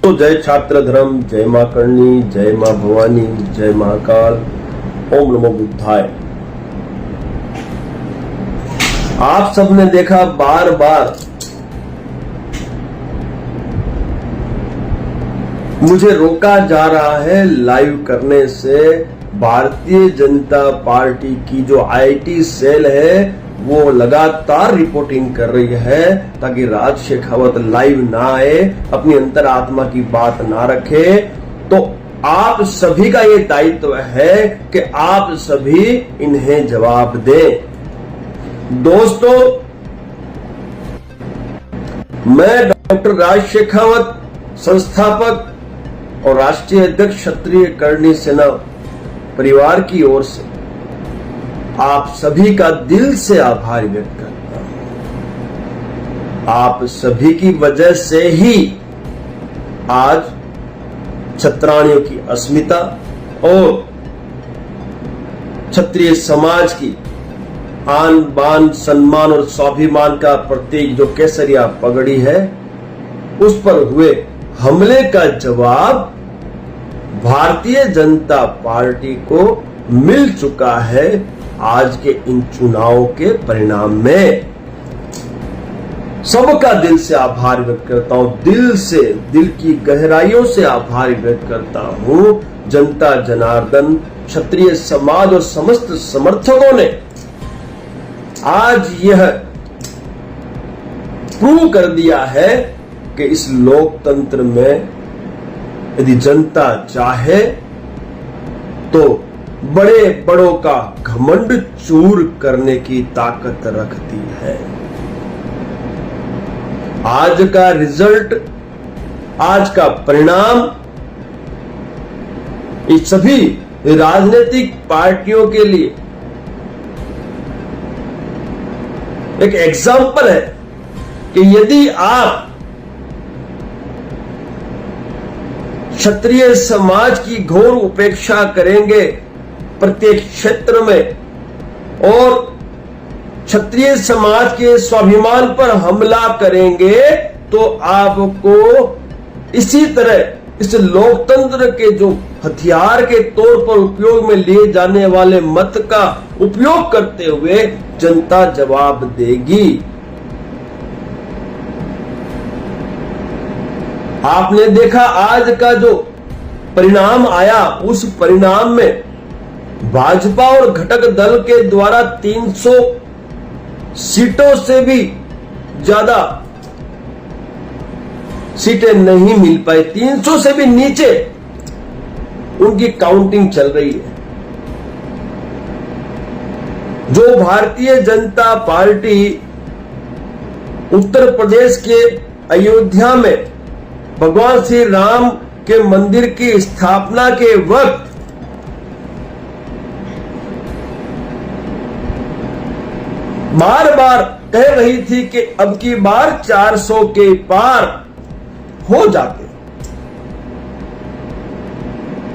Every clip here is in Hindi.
तो जय छात्र धर्म, जय मां करणी, जय मां भवानी, जय महाकाल, ओम नमो बुद्धाय। आप सबने देखा बार बार मुझे रोका जा रहा है लाइव करने से। भारतीय जनता पार्टी की जो आईटी सेल है वो लगातार रिपोर्टिंग कर रही है ताकि राज शेखावत लाइव ना आए, अपनी अंतरात्मा की बात ना रखे। तो आप सभी का ये दायित्व है कि आप सभी इन्हें जवाब दें। दोस्तों, मैं डॉक्टर राज शेखावत, संस्थापक और राष्ट्रीय अध्यक्ष क्षत्रिय करणी सेना परिवार की ओर से आप सभी का दिल से आभार व्यक्त करता हूं। आप सभी की वजह से ही आज क्षत्राणियों की अस्मिता और क्षत्रिय समाज की आन बान, सम्मान और स्वाभिमान का प्रतीक जो केसरिया पगड़ी है, उस पर हुए हमले का जवाब भारतीय जनता पार्टी को मिल चुका है आज के इन चुनावों के परिणाम में। सबका दिल से आभार व्यक्त करता हूं, दिल से, दिल की गहराइयों से आभार व्यक्त करता हूं। जनता जनार्दन, क्षत्रिय समाज और समस्त समर्थकों ने आज यह प्रूव कर दिया है कि इस लोकतंत्र में यदि जनता चाहे तो बड़े बड़ों का घमंड चूर करने की ताकत रखती है। आज का रिजल्ट, आज का परिणाम इस सभी राजनीतिक पार्टियों के लिए एक एग्जाम्पल है कि यदि आप क्षत्रिय समाज की घोर उपेक्षा करेंगे प्रत्येक क्षेत्र में और क्षत्रिय समाज के स्वाभिमान पर हमला करेंगे तो आपको इसी तरह इस लोकतंत्र के जो हथियार के तौर पर उपयोग में लिए जाने वाले मत का उपयोग करते हुए जनता जवाब देगी। आपने देखा आज का जो परिणाम आया, उस परिणाम में भाजपा और घटक दल के द्वारा 300 सीटों से भी ज्यादा सीटें नहीं मिल पाई। 300 से भी नीचे उनकी काउंटिंग चल रही है। जो भारतीय जनता पार्टी उत्तर प्रदेश के अयोध्या में भगवान श्री राम के मंदिर की स्थापना के वक्त बार बार कह रही थी कि अब की बार 400 के पार हो जाते,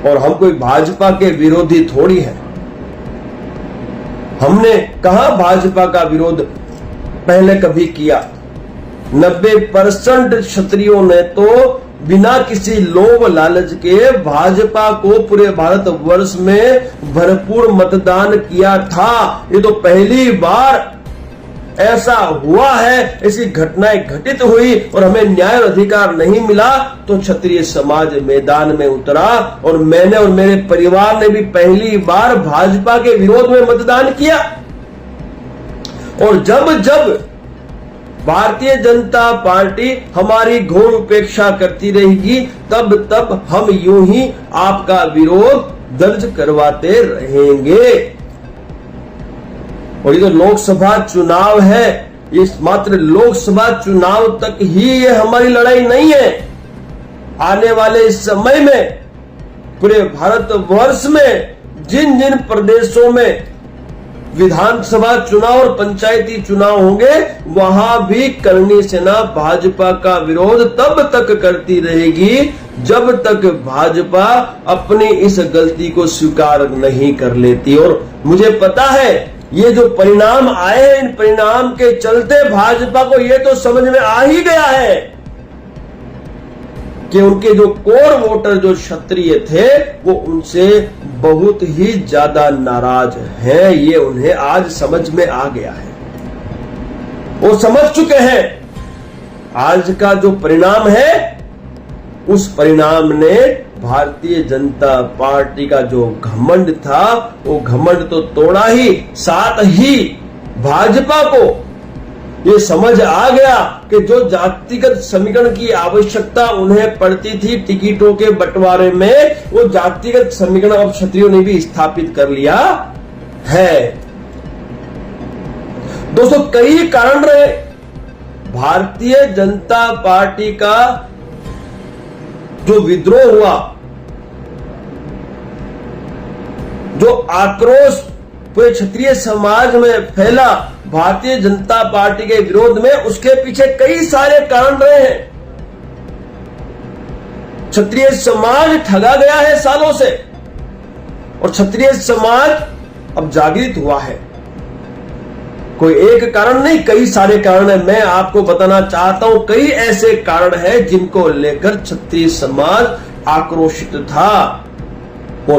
और हम कोई भाजपा के विरोधी थोड़ी है। हमने कहा भाजपा का विरोध पहले कभी किया। 90% क्षत्रियों ने तो बिना किसी लोभ लालच के भाजपा को पूरे भारत वर्ष में भरपूर मतदान किया था। ये तो पहली बार ऐसा हुआ है, ऐसी घटनाएं घटित हुई और हमें न्याय और अधिकार नहीं मिला तो क्षत्रिय समाज मैदान में उतरा और मैंने और मेरे परिवार ने भी पहली बार भाजपा के विरोध में मतदान किया। और जब जब भारतीय जनता पार्टी हमारी घोर उपेक्षा करती रहेगी तब तब हम यूं ही आपका विरोध दर्ज करवाते रहेंगे। और ये तो लोकसभा चुनाव है, इस मात्र लोकसभा चुनाव तक ही ये हमारी लड़ाई नहीं है। आने वाले इस समय में पूरे भारत वर्ष में जिन जिन प्रदेशों में विधानसभा चुनाव और पंचायती चुनाव होंगे वहां भी करणी सेना भाजपा का विरोध तब तक करती रहेगी जब तक भाजपा अपनी इस गलती को स्वीकार नहीं कर लेती। और मुझे पता है ये जो परिणाम आए हैं, इन परिणाम के चलते भाजपा को ये तो समझ में आ ही गया है कि उनके जो कोर वोटर जो क्षत्रिय थे वो उनसे बहुत ही ज्यादा नाराज हैं। ये उन्हें आज समझ में आ गया है, वो समझ चुके हैं। आज का जो परिणाम है, उस परिणाम ने भारतीय जनता पार्टी का जो घमंड था वो घमंड तो तोड़ा ही, साथ ही भाजपा को ये समझ आ गया कि जो जातिगत समीकरण की आवश्यकता उन्हें पड़ती थी टिकटों के बंटवारे में, वो जातिगत समीकरण अब क्षत्रियों ने भी स्थापित कर लिया है। दोस्तों, कई कारण रहे भारतीय जनता पार्टी का जो विद्रोह हुआ, जो आक्रोश पूरे क्षत्रिय समाज में फैला भारतीय जनता पार्टी के विरोध में, उसके पीछे कई सारे कारण रहे हैं। क्षत्रिय समाज ठगा गया है सालों से, और क्षत्रिय समाज अब जागृत हुआ है। कोई एक कारण नहीं, कई सारे कारण है। मैं आपको बताना चाहता हूं, कई ऐसे कारण हैं जिनको लेकर क्षत्रिय समाज आक्रोशित था। वो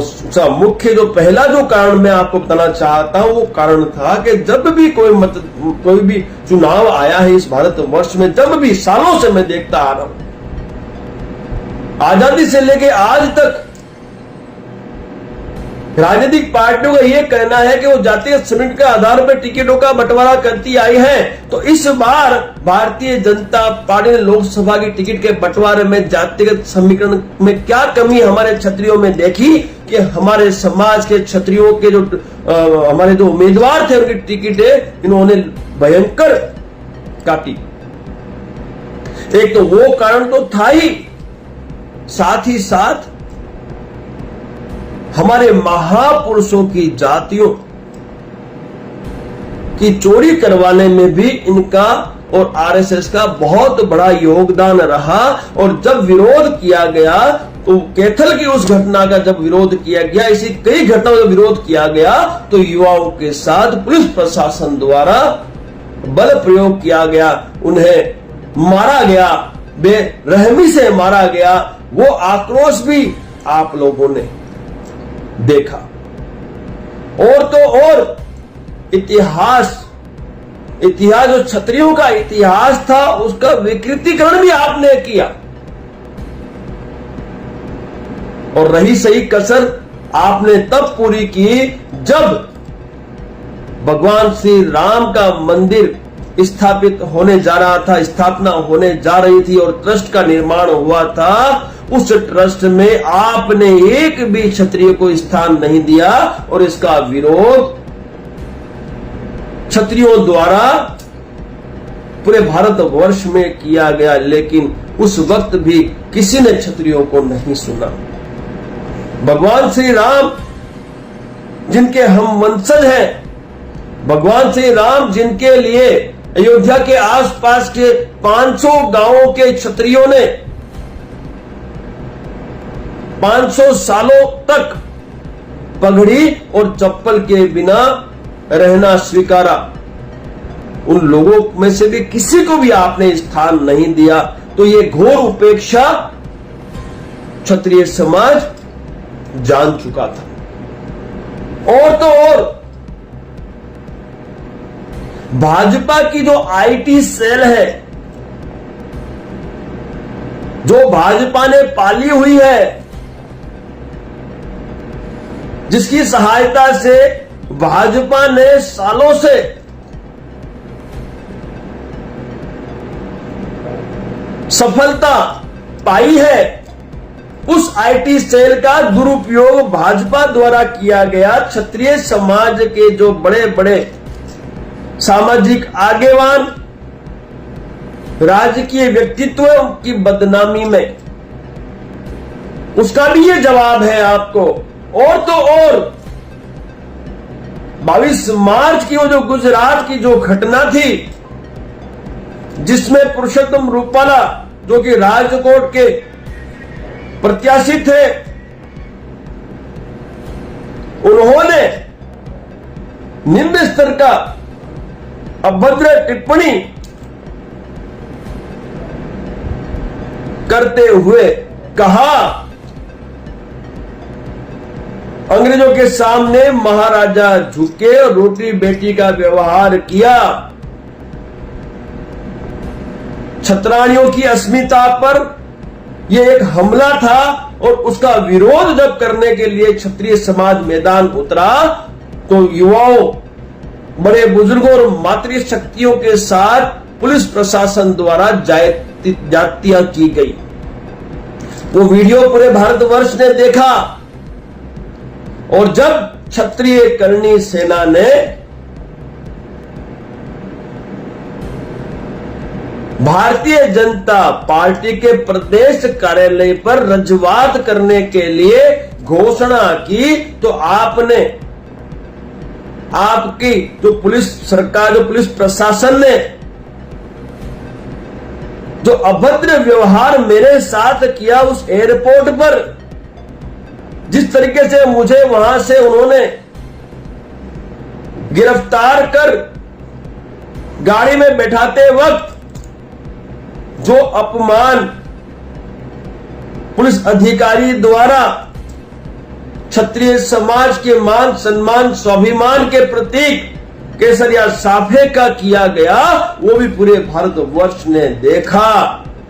मुख्य जो पहला जो कारण मैं आपको बताना चाहता हूं, वो कारण था कि जब भी कोई भी चुनाव आया है इस भारतवर्ष में, जब भी सालों से मैं देखता आ रहा हूं, आजादी से लेके आज तक राजनीतिक पार्टियों का यह कहना है कि वो जातीय समीकरण के आधार पर टिकटों का बंटवारा करती आई है। तो इस बार भारतीय जनता पार्टी ने लोकसभा की टिकट के बंटवारे में जातिगत समीकरण में क्या कमी हमारे क्षत्रियों में देखी कि हमारे समाज के क्षत्रियों के जो हमारे जो उम्मीदवार थे उनकी टिकटें इन्होंने भयंकर काटी। एक तो वो कारण तो था ही, साथ ही साथ हमारे महापुरुषों की जातियों की चोरी करवाने में भी इनका और आरएसएस का बहुत बड़ा योगदान रहा। और जब विरोध किया गया तो कैथल की उस घटना का जब विरोध किया गया, इसी कई घटनाओं का विरोध किया गया, तो युवाओं के साथ पुलिस प्रशासन द्वारा बल प्रयोग किया गया, उन्हें मारा गया, बेरहमी से मारा गया। वो आक्रोश भी आप लोगों ने देखा। और तो और इतिहास जो क्षत्रियों का इतिहास था उसका विकृतीकरण भी आपने किया। और रही सही कसर आपने तब पूरी की जब भगवान श्री राम का मंदिर स्थापित होने जा रहा था, स्थापना होने जा रही थी और ट्रस्ट का निर्माण हुआ था। उस ट्रस्ट में आपने एक भी क्षत्रिय को स्थान नहीं दिया और इसका विरोध क्षत्रियों द्वारा पूरे भारतवर्ष में किया गया। लेकिन उस वक्त भी किसी ने क्षत्रियों को नहीं सुना। भगवान श्री राम जिनके हम वंशज हैं, भगवान श्री राम जिनके लिए अयोध्या के आसपास के 500 गांवों के क्षत्रियों ने 500 सालों तक पगड़ी और चप्पल के बिना रहना स्वीकारा, उन लोगों में से भी किसी को भी आपने स्थान नहीं दिया। तो ये घोर उपेक्षा क्षत्रिय समाज जान चुका था। और तो और भाजपा की जो आईटी सेल है, जो भाजपा ने पाली हुई है, जिसकी सहायता से भाजपा ने सालों से सफलता पाई है, उस आईटी सेल का दुरुपयोग भाजपा द्वारा किया गया। क्षत्रिय समाज के जो बड़े बड़े सामाजिक आगेवान, राजकीय व्यक्तित्व की बदनामी में, उसका भी ये जवाब है आपको। और तो और 22 मार्च की वो जो गुजरात की जो घटना थी, जिसमें पुरुषोत्तम रूपाला जो कि राजकोट के प्रत्याशी थे, उन्होंने निम्न स्तर का अभद्र टिप्पणी करते हुए कहा, अंग्रेजों के सामने महाराजा झुके और रोटी बेटी का व्यवहार किया। छत्राणियों की अस्मिता पर यह एक हमला था और उसका विरोध जब करने के लिए क्षत्रिय समाज मैदान उतरा तो युवाओं, बड़े बुजुर्गों और मातृ शक्तियों के साथ पुलिस प्रशासन द्वारा जातियां की गई। वो वीडियो पूरे भारतवर्ष ने देखा और जब क्षत्रिय करणी सेना ने भारतीय जनता पार्टी के प्रदेश कार्यालय पर रजूआत करने के लिए घोषणा की तो आपकी जो पुलिस सरकार, जो पुलिस प्रशासन ने जो अभद्र व्यवहार मेरे साथ किया उस एयरपोर्ट पर, जिस तरीके से मुझे वहां से उन्होंने गिरफ्तार कर गाड़ी में बैठाते वक्त जो अपमान पुलिस अधिकारी द्वारा क्षत्रिय समाज के मान सम्मान स्वाभिमान के प्रतीक केसरिया साफे का किया गया, वो भी पूरे भारतवर्ष ने देखा।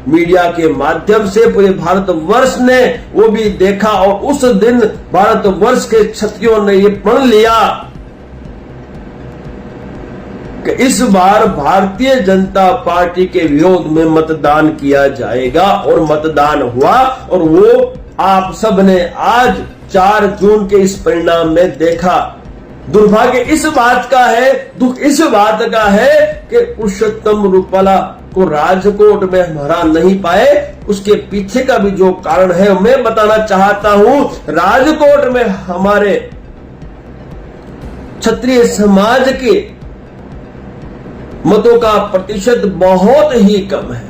मीडिया के माध्यम से पूरे भारतवर्ष ने वो भी देखा और उस दिन भारतवर्ष के क्षत्रियों ने ये प्रण लिया कि इस बार भारतीय जनता पार्टी के विरोध में मतदान किया जाएगा और मतदान हुआ और वो आप सब ने आज 4 जून के इस परिणाम में देखा। दुर्भाग्य इस बात का है, दुख इस बात का है कि पुरुषोत्तम रूपाला को राजकोट में हम हरा नहीं पाए। उसके पीछे का भी जो कारण है मैं बताना चाहता हूं। राजकोट में हमारे क्षत्रिय समाज के मतों का प्रतिशत बहुत ही कम है।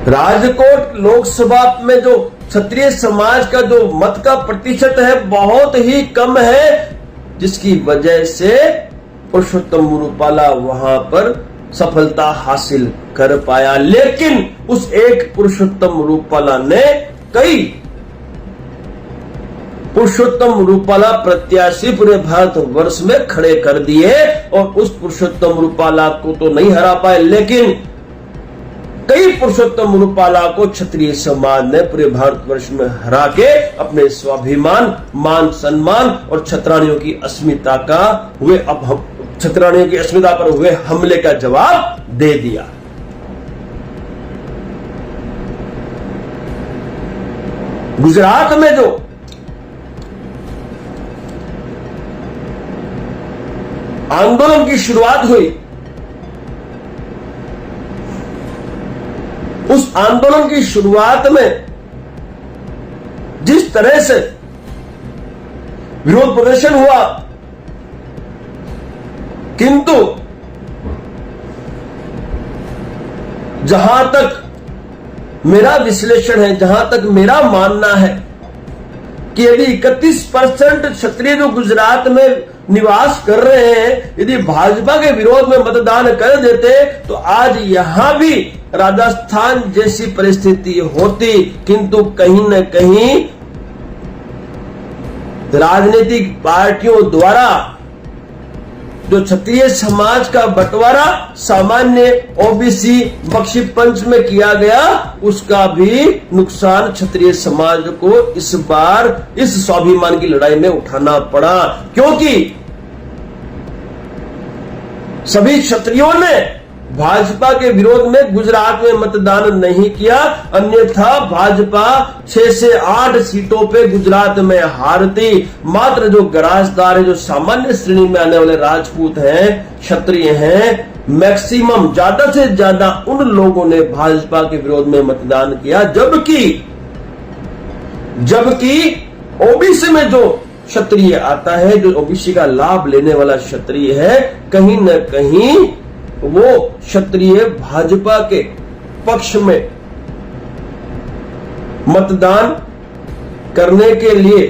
राजकोट लोकसभा में जो क्षत्रिय समाज का जो मत का प्रतिशत है बहुत ही कम है, जिसकी वजह से पुरुषोत्तम रूपाला वहां पर सफलता हासिल कर पाया। लेकिन उस एक पुरुषोत्तम रूपाला ने कई पुरुषोत्तम रूपाला प्रत्याशी पूरे भारतवर्ष में खड़े कर दिए और उस पुरुषोत्तम रूपाला को तो नहीं हरा पाए, लेकिन कई पुरुषोत्तम रूपाला को क्षत्रिय समाज ने पूरे भारतवर्ष में हरा के अपने स्वाभिमान, मान सम्मान और छत्राणियों की अस्मिता का हुए छत्राणियों की अस्मिता पर हुए हमले का जवाब दे दिया। गुजरात में जो आंदोलन की शुरुआत हुई, उस आंदोलन की शुरुआत में जिस तरह से विरोध प्रदर्शन हुआ, किंतु जहां तक मेरा विश्लेषण है, जहां तक मेरा मानना है कि यदि 31% क्षत्रिय जो गुजरात में निवास कर रहे हैं, यदि भाजपा के विरोध में मतदान कर देते तो आज यहां भी राजस्थान जैसी परिस्थिति होती। किंतु कहीं न कहीं राजनीतिक पार्टियों द्वारा जो क्षत्रिय समाज का बंटवारा सामान्य ओबीसी बख्शी पंच में किया गया, उसका भी नुकसान क्षत्रिय समाज को इस बार इस स्वाभिमान की लड़ाई में उठाना पड़ा, क्योंकि सभी क्षत्रियों ने भाजपा के विरोध में गुजरात में मतदान नहीं किया, अन्यथा भाजपा 6 से 8 सीटों पे गुजरात में हारती। मात्र जो गराजदार है, जो सामान्य श्रेणी में आने वाले राजपूत हैं, क्षत्रिय हैं, मैक्सिमम ज्यादा से ज्यादा उन लोगों ने भाजपा के विरोध में मतदान किया, जबकि ओबीसी में जो क्षत्रिय आता है, जो ओबीसी का लाभ लेने वाला क्षत्रिय है, कहीं न कहीं वो क्षत्रिय भाजपा के पक्ष में मतदान करने के लिए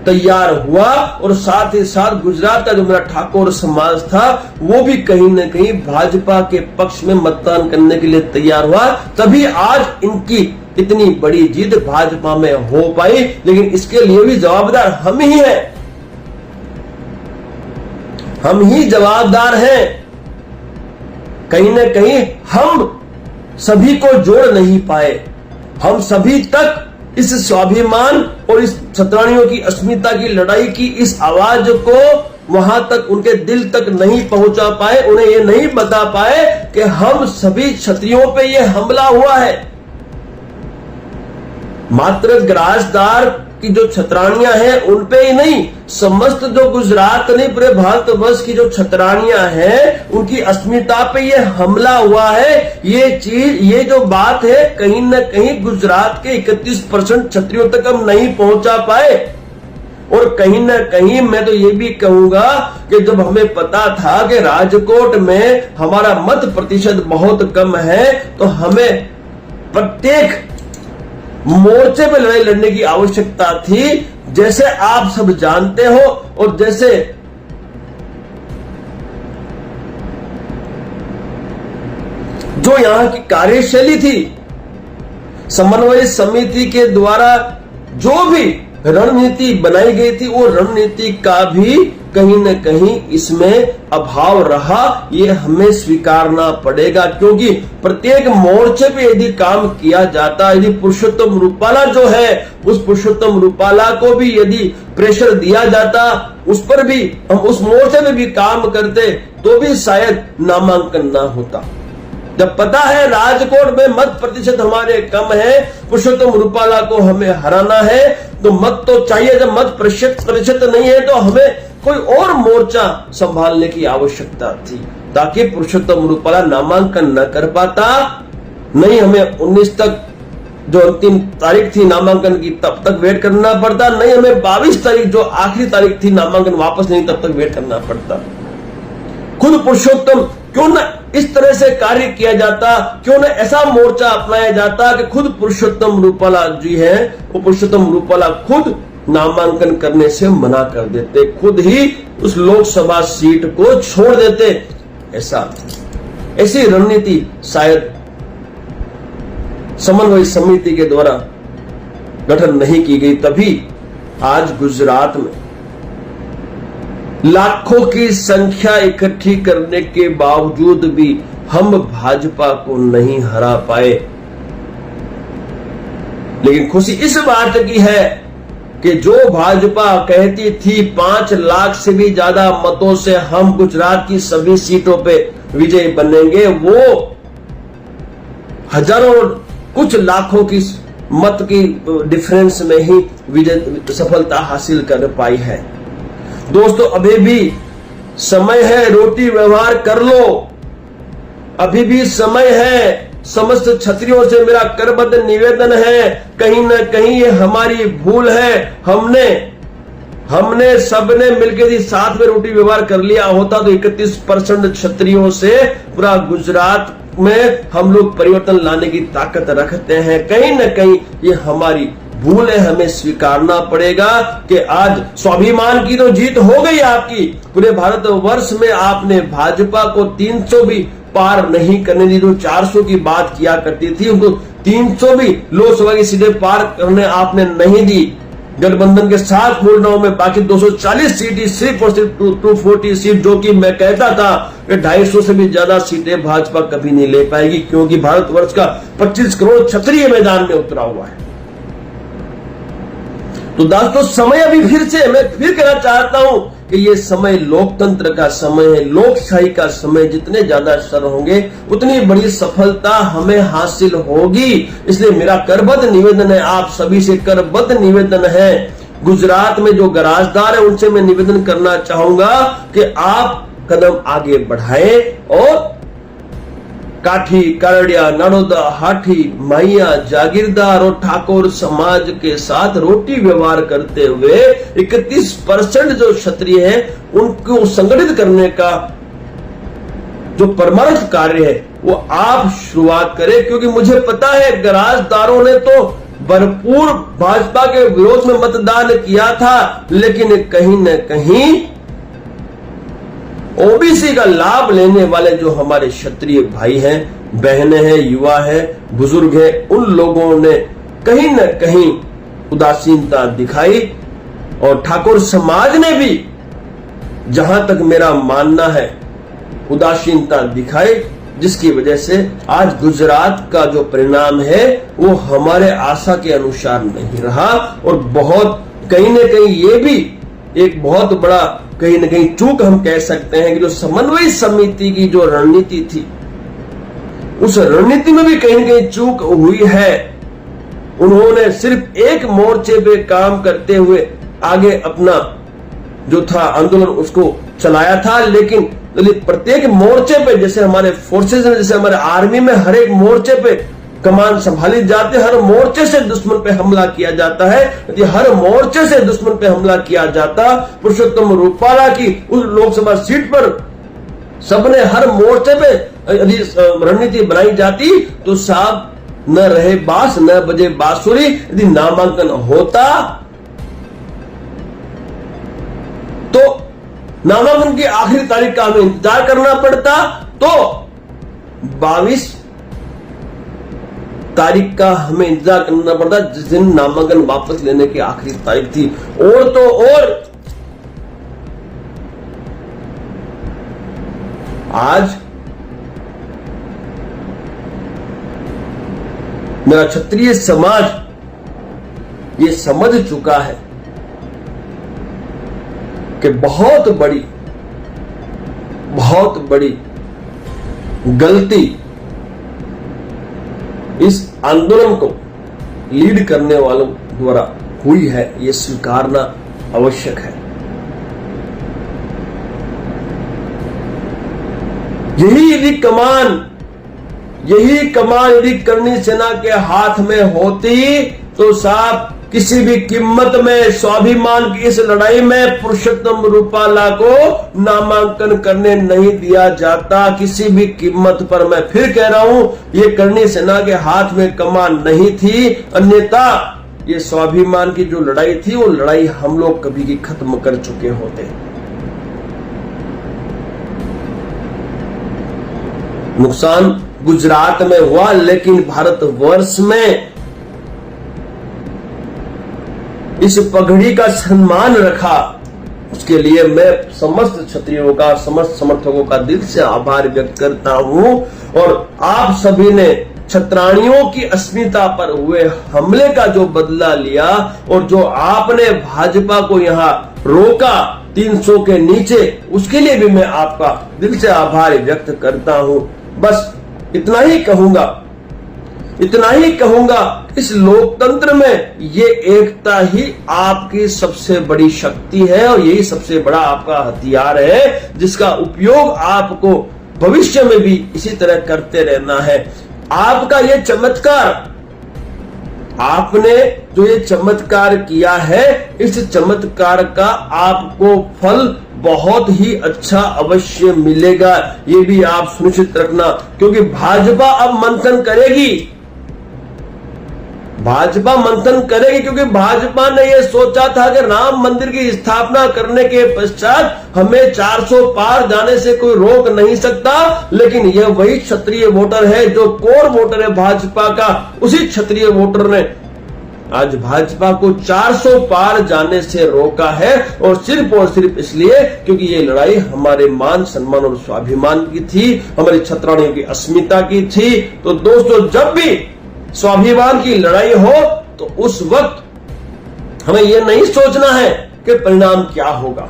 तैयार हुआ और साथ ही साथ गुजरात का जो मेरा ठाकुर समाज था वो भी कहीं न कहीं भाजपा के पक्ष में मतदान करने के लिए तैयार हुआ। तभी आज इनकी इतनी बड़ी जीत भाजपा में हो पाई। लेकिन इसके लिए भी जवाबदार हम ही हैं, हम ही जवाबदार हैं। कहीं न कहीं हम सभी को जोड़ नहीं पाए, हम सभी तक इस स्वाभिमान और इस क्षत्राणियों की अस्मिता की लड़ाई की इस आवाज को वहां तक, उनके दिल तक नहीं पहुंचा पाए, उन्हें ये नहीं बता पाए कि हम सभी क्षत्रियों पे ये हमला हुआ है। मात्र ग्रासदार की जो क्षत्राणियां हैं उन पे ही नहीं, समस्त जो गुजरात नहीं पूरे भारतवर्ष की जो क्षत्राणियां हैं उनकी अस्मिता पे ये हमला हुआ है। ये चीज, ये जो बात है कहीं न कहीं गुजरात के 31% क्षत्रियों तक हम नहीं पहुंचा पाए। और कहीं न कहीं मैं तो ये भी कहूंगा कि जब हमें पता था कि राजकोट में हमारा मत प्रतिशत बहुत कम है तो हमें प्रत्येक मोर्चे पे लड़ाई लड़ने की आवश्यकता थी। जैसे आप सब जानते हो और जैसे जो यहां की कार्यशैली थी, समन्वय समिति के द्वारा जो भी रणनीति बनाई गई थी वो रणनीति का भी कहीं न कहीं इसमें अभाव रहा, ये हमें स्वीकारना पड़ेगा। क्योंकि प्रत्येक मोर्चे पे यदि काम किया जाता, यदि पुरुषोत्तम रूपाला जो है उस पुरुषोत्तम रूपाला को भी यदि प्रेशर दिया जाता, उस पर भी हम उस मोर्चे में भी काम करते तो भी शायद नामांकन ना होता। जब पता है राजकोट में मत प्रतिशत हमारे कम है, पुरुषोत्तम रूपाला को हमें हराना है तो मत तो चाहिए। जब मत प्रतिशत नहीं है तो हमें कोई और मोर्चा संभालने की आवश्यकता थी ताकि पुरुषोत्तम रूपाला नामांकन न कर पाता। नहीं हमें 19 तक जो अंतिम तारीख थी नामांकन की तब तक वेट करना पड़ता, नहीं हमें 22 तारीख जो आखिरी तारीख थी नामांकन वापस नहीं तब तक वेट करना पड़ता। खुद पुरुषोत्तम क्यों न इस तरह से कार्य किया जाता, क्यों न ऐसा मोर्चा अपनाया जाता कि खुद पुरुषोत्तम रूपाला जी है वो पुरुषोत्तम रूपाला खुद नामांकन करने से मना कर देते, खुद ही उस लोकसभा सीट को छोड़ देते। ऐसी रणनीति शायद समन्वय समिति के द्वारा गठन नहीं की गई, तभी आज गुजरात में लाखों की संख्या इकट्ठी करने के बावजूद भी हम भाजपा को नहीं हरा पाए। लेकिन खुशी इस बात की है कि जो भाजपा कहती थी 5 लाख से भी ज्यादा मतों से हम गुजरात की सभी सीटों पे विजयी बनेंगे, वो हजारों कुछ लाखों की मत की डिफरेंस में ही विजय सफलता हासिल कर पाई है। दोस्तों अभी भी समय है, रोटी व्यवहार कर लो, अभी भी समय है। समस्त क्षत्रियों से मेरा करबद्ध निवेदन है, कहीं न कहीं ये हमारी भूल है। हमने सबने मिलकर यदि साथ में रोटी व्यवहार कर लिया होता तो 31% क्षत्रियों से पूरा गुजरात में हम लोग परिवर्तन लाने की ताकत रखते हैं। कहीं न कहीं ये हमारी भूल है, हमें स्वीकारना पड़ेगा कि आज स्वाभिमान की तो जीत हो गई आपकी। पूरे भारतवर्ष में आपने भाजपा को 300 भी पार नहीं करने दी, जो 400 की बात किया करती थी उनको 300 भी लोकसभा की सीटें पार करने आपने नहीं दी। गठबंधन के साथ बोल रहा हूं मैं, बाकी 240 सीटें सिर्फ और सिर्फ 240 सीट, जो कि मैं कहता था कि 250 से भी ज्यादा सीटें भाजपा कभी नहीं ले पाएगी, क्योंकि भारतवर्ष का 25 करोड़ क्षत्रिय मैदान में उतरा हुआ है। तो दोस्तों समय अभी फिर से मैं फिर कहना चाहता हूं कि ये समय लोकतंत्र का समय है, लोकशाही का समय। जितने ज्यादा स्तर होंगे उतनी बड़ी सफलता हमें हासिल होगी। इसलिए मेरा करबद्ध निवेदन है, आप सभी से करबद्ध निवेदन है, गुजरात में जो गराजदार है उनसे मैं निवेदन करना चाहूंगा कि आप कदम आगे बढ़ाएं और काठी, करड़िया, नड़ोदा, हाठी, माइया, जागीरदार और ठाकुर समाज के साथ रोटी व्यवहार करते हुए 31% जो क्षत्रिय हैं उनको संगठित करने का जो परमार्थ कार्य है वो आप शुरुआत करें। क्योंकि मुझे पता है गराजदारों ने तो भरपूर भाजपा के विरोध में मतदान किया था, लेकिन कहीं न कहीं ओबीसी का लाभ लेने वाले जो हमारे क्षत्रिय भाई हैं, बहनें हैं, युवा हैं, बुजुर्ग हैं, उन लोगों ने कहीं न कहीं उदासीनता दिखाई और ठाकुर समाज ने भी, जहां तक मेरा मानना है, उदासीनता दिखाई, जिसकी वजह से आज गुजरात का जो परिणाम है वो हमारे आशा के अनुसार नहीं रहा और बहुत कहीं न कहीं ये भी एक बहुत बड़ा कहीं न कहीं चूक हम कह सकते हैं कि जो समन्वय समिति की जो रणनीति थी, उस रणनीति में भी कहीं न कहीं चूक हुई है। उन्होंने सिर्फ एक मोर्चे पे काम करते हुए आगे अपना जो था आंदोलन उसको चलाया था, लेकिन प्रत्येक मोर्चे पे, जैसे हमारे फोर्सेज में, जैसे हमारे आर्मी में हर एक मोर्चे पे कमान संभाली जाती है, हर मोर्चे से दुश्मन पे हमला किया जाता है। यदि हर मोर्चे से दुश्मन पे हमला किया जाता, पुरुषोत्तम रूपाला की उस लोकसभा सीट पर सबने हर मोर्चे पे यदि रणनीति बनाई जाती तो साहब न रहे बांस न बजे बांसुरी। यदि नामांकन होता तो नामांकन की आखिरी तारीख का हमें इंतजार करना पड़ता, तो 22 तारीख का हमें इंतजार करना पड़ता, जिस दिन नामांकन वापस लेने की आखिरी तारीख थी। और तो और आज मेरा क्षत्रिय समाज ये समझ चुका है कि बहुत बड़ी गलती इस आंदोलन को लीड करने वालों द्वारा हुई है, ये स्वीकारना आवश्यक है। यही कमान यदि करणी सेना के हाथ में होती तो साहब किसी भी कीमत में स्वाभिमान की इस लड़ाई में पुरुषोत्तम रूपाला को नामांकन करने नहीं दिया जाता, किसी भी कीमत पर। मैं फिर कह रहा हूं, ये करणी सेना के हाथ में कमान नहीं थी, अन्यथा ये स्वाभिमान की जो लड़ाई थी वो लड़ाई हम लोग कभी की खत्म कर चुके होते। नुकसान गुजरात में हुआ, लेकिन भारतवर्ष में इस पगड़ी का सम्मान रखा, उसके लिए मैं समस्त क्षत्रियों का, समस्त समर्थकों का दिल से आभार व्यक्त करता हूं। और आप सभी ने क्षत्राणियों की अस्मिता पर हुए हमले का जो बदला लिया और जो आपने भाजपा को यहां रोका 300 के नीचे, उसके लिए भी मैं आपका दिल से आभार व्यक्त करता हूं। बस इतना ही कहूंगा, इस लोकतंत्र में ये एकता ही आपकी सबसे बड़ी शक्ति है और यही सबसे बड़ा आपका हथियार है, जिसका उपयोग आपको भविष्य में भी इसी तरह करते रहना है। आपका ये चमत्कार, आपने जो ये चमत्कार किया है, इस चमत्कार का आपको फल बहुत ही अच्छा अवश्य मिलेगा, ये भी आप सुनिश्चित रखना। क्योंकि भाजपा अब मंथन करेगी, क्योंकि भाजपा ने यह सोचा था कि राम मंदिर की स्थापना करने के पश्चात हमें 400 पार जाने से कोई रोक नहीं सकता। लेकिन यह वही क्षत्रिय वोटर है जो कोर वोटर है भाजपा का, उसी क्षत्रिय वोटर ने आज भाजपा को 400 पार जाने से रोका है, और सिर्फ इसलिए क्योंकि ये लड़ाई हमारे मान सम्मान और स्वाभिमान की थी, हमारी क्षत्राणियों की अस्मिता की थी। तो दोस्तों, जब भी स्वाभिमान की लड़ाई हो तो उस वक्त हमें यह नहीं सोचना है कि परिणाम क्या होगा,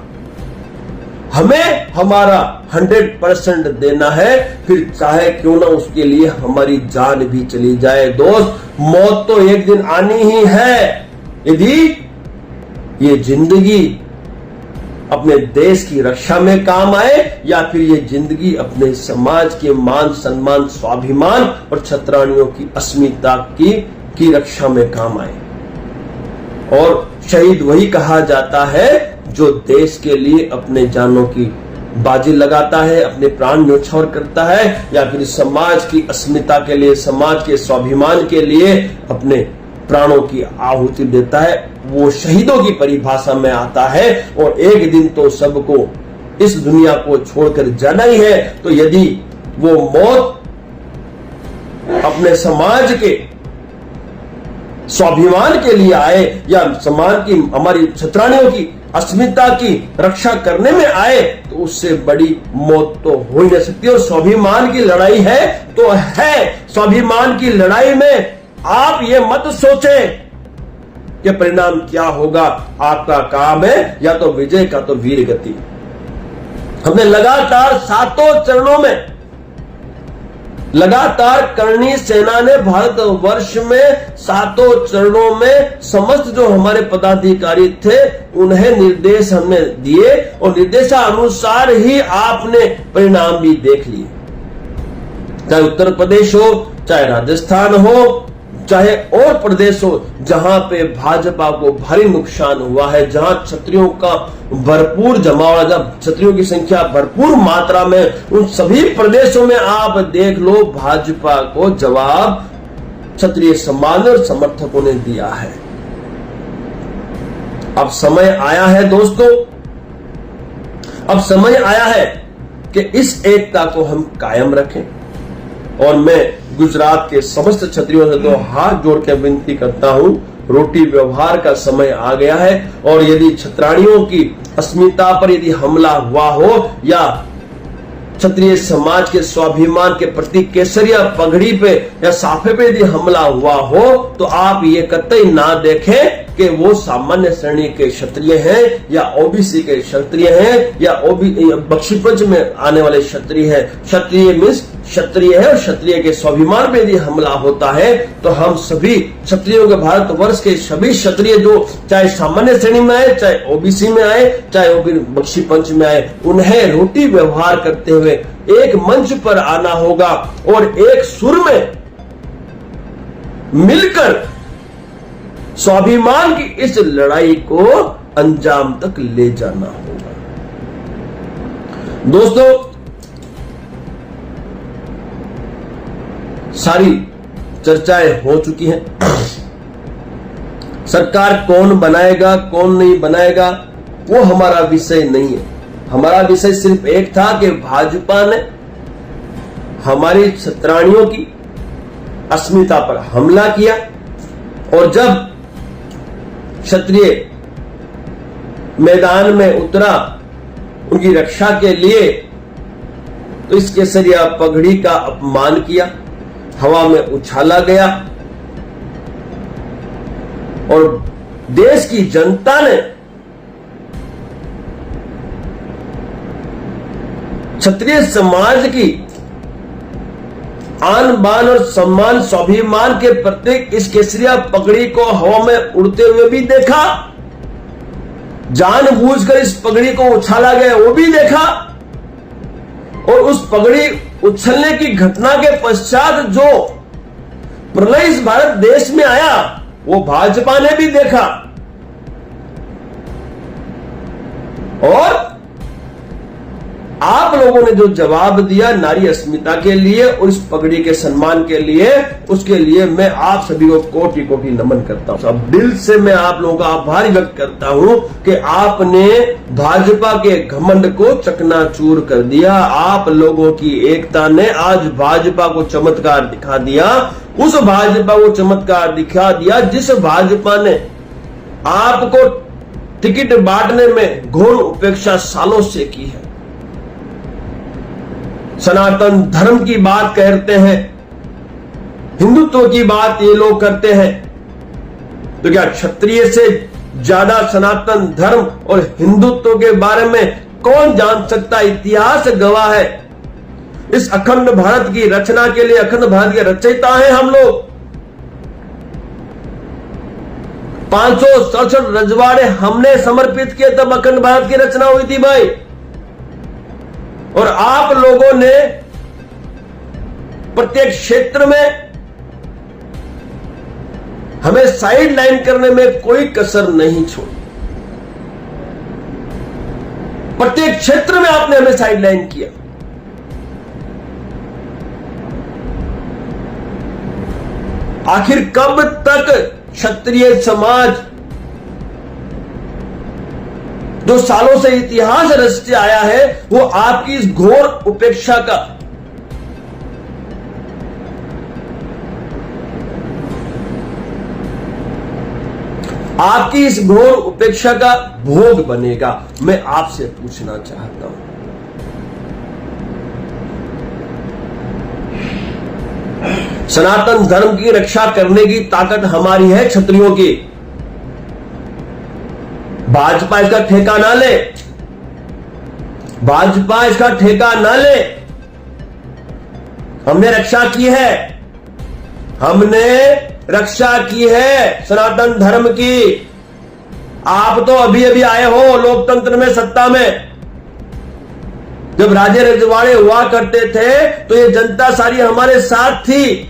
हमें हमारा 100% देना है, फिर चाहे क्यों ना उसके लिए हमारी जान भी चली जाए। दोस्त, मौत तो एक दिन आनी ही है। यदि ये जिंदगी अपने देश की रक्षा में काम आए या फिर ये जिंदगी अपने समाज के मान सम्मान स्वाभिमान और क्षत्राणियों की अस्मिता की रक्षा में काम आए। और शहीद वही कहा जाता है जो देश के लिए अपने जानों की बाजी लगाता है, अपने प्राण न्यौछावर करता है, या फिर समाज की अस्मिता के लिए, समाज के स्वाभिमान के लिए अपने प्राणों की आहुति देता है वो शहीदों की परिभाषा में आता है। और एक दिन तो सबको इस दुनिया को छोड़कर जाना ही है। तो यदि वो मौत अपने समाज के स्वाभिमान के लिए आए या समाज की हमारी छत्राणियों की अस्मिता की रक्षा करने में आए तो उससे बड़ी मौत तो हो ही नहीं सकती। और स्वाभिमान की लड़ाई है तो है। स्वाभिमान की लड़ाई में आप ये मत सोचें कि परिणाम क्या होगा। आपका काम है या तो विजय का तो वीर गति। हमने लगातार 7 चरणों में लगातार करणी सेना ने भारतवर्ष में 7 चरणों में समस्त जो हमारे पदाधिकारी थे उन्हें निर्देश हमने दिए और निर्देशानुसार ही आपने परिणाम भी देख लिए। चाहे उत्तर प्रदेश हो, चाहे राजस्थान हो, चाहे और प्रदेश हो जहां पे भाजपा को भारी नुकसान हुआ है, जहां क्षत्रियों का भरपूर जमावड़ा, जब क्षत्रियों की संख्या भरपूर मात्रा में, उन सभी प्रदेशों में आप देख लो भाजपा को जवाब क्षत्रिय समाज और समर्थकों ने दिया है। अब समय आया है दोस्तों, अब समय आया है कि इस एकता को हम कायम रखें। और मैं गुजरात के समस्त क्षत्रियों से तो हाथ जोड़ के विनती करता हूं, रोटी व्यवहार का समय आ गया है। और यदि क्षत्राणियों की अस्मिता पर यदि हमला हुआ हो या क्षत्रिय समाज के स्वाभिमान के प्रति केसरिया पगड़ी पे या साफे पे यदि हमला हुआ हो तो आप ये कतई ना देखें कि वो सामान्य श्रेणी के क्षत्रिय हैं या ओबीसी के क्षत्रिय हैं या बख्शीपंच में आने वाले क्षत्रिय हैं। क्षत्रिय मीन्स क्षत्रिय है और क्षत्रिय के स्वाभिमान पे यदि हमला होता है तो हम सभी क्षत्रियों के भारतवर्ष के सभी क्षत्रिय जो चाहे सामान्य श्रेणी में आए, चाहे ओबीसी में आए, चाहे बख्शीपंच में आए, उन्हें रोटी व्यवहार करते हुए एक मंच पर आना होगा और एक सुर में मिलकर स्वाभिमान की इस लड़ाई को अंजाम तक ले जाना होगा। दोस्तों, सारी चर्चाएं हो चुकी हैं। सरकार कौन बनाएगा कौन नहीं बनाएगा वो हमारा विषय नहीं है। हमारा विषय सिर्फ एक था कि भाजपा ने हमारी क्षत्राणियों की अस्मिता पर हमला किया और जब क्षत्रिय मैदान में उतरा उनकी रक्षा के लिए तो इस केसरिया पगड़ी का अपमान किया, हवा में उछाला गया और देश की जनता ने क्षत्रिय समाज की आन बान और सम्मान स्वाभिमान के प्रतीक इस केसरिया पगड़ी को हवा में उड़ते हुए भी देखा, जानबूझकर इस पगड़ी को उछाला गया वो भी देखा और उस पगड़ी उछलने की घटना के पश्चात जो प्रलय इस भारत देश में आया वो भाजपा ने भी देखा। और आप लोगों ने जो जवाब दिया नारी अस्मिता के लिए और इस पगड़ी के सम्मान के लिए, उसके लिए मैं आप सभी को कोटि कोटि नमन करता हूं। अब दिल से मैं आप लोगों का आभार व्यक्त करता हूं कि आपने भाजपा के घमंड को चकनाचूर कर दिया। आप लोगों की एकता ने आज भाजपा को चमत्कार दिखा दिया, उस भाजपा को चमत्कार दिखा दिया जिस भाजपा ने आपको टिकट बांटने में घोर उपेक्षा सालों से की है। सनातन धर्म की बात करते हैं, हिंदुत्व की बात ये लोग करते हैं, तो क्या क्षत्रिय से ज्यादा सनातन धर्म और हिंदुत्व के बारे में कौन जान सकता? इतिहास गवाह है। इस अखंड भारत की रचना के लिए अखंड भारत के रचयिता हैं हम लोग। 567 रजवाड़े हमने समर्पित किए तब अखंड भारत की रचना हुई थी भाई। और आप लोगों ने प्रत्येक क्षेत्र में हमें साइड लाइन करने में कोई कसर नहीं छोड़ी। प्रत्येक क्षेत्र में आपने हमें साइड लाइन किया। आखिर कब तक क्षत्रिय समाज जो सालों से इतिहास रचते आया है, वो आपकी इस घोर उपेक्षा का आपकी इस घोर उपेक्षा का भोग बनेगा। मैं आपसे पूछना चाहता हूं, सनातन धर्म की रक्षा करने की ताकत हमारी है, क्षत्रियों की। भाजपा इसका ठेका ना ले, भाजपा इसका ठेका ना ले। हमने रक्षा की है, हमने रक्षा की है सनातन धर्म की। आप तो अभी अभी आए हो लोकतंत्र में, सत्ता में। जब राजे रजवाड़े हुआ करते थे तो ये जनता सारी हमारे साथ थी।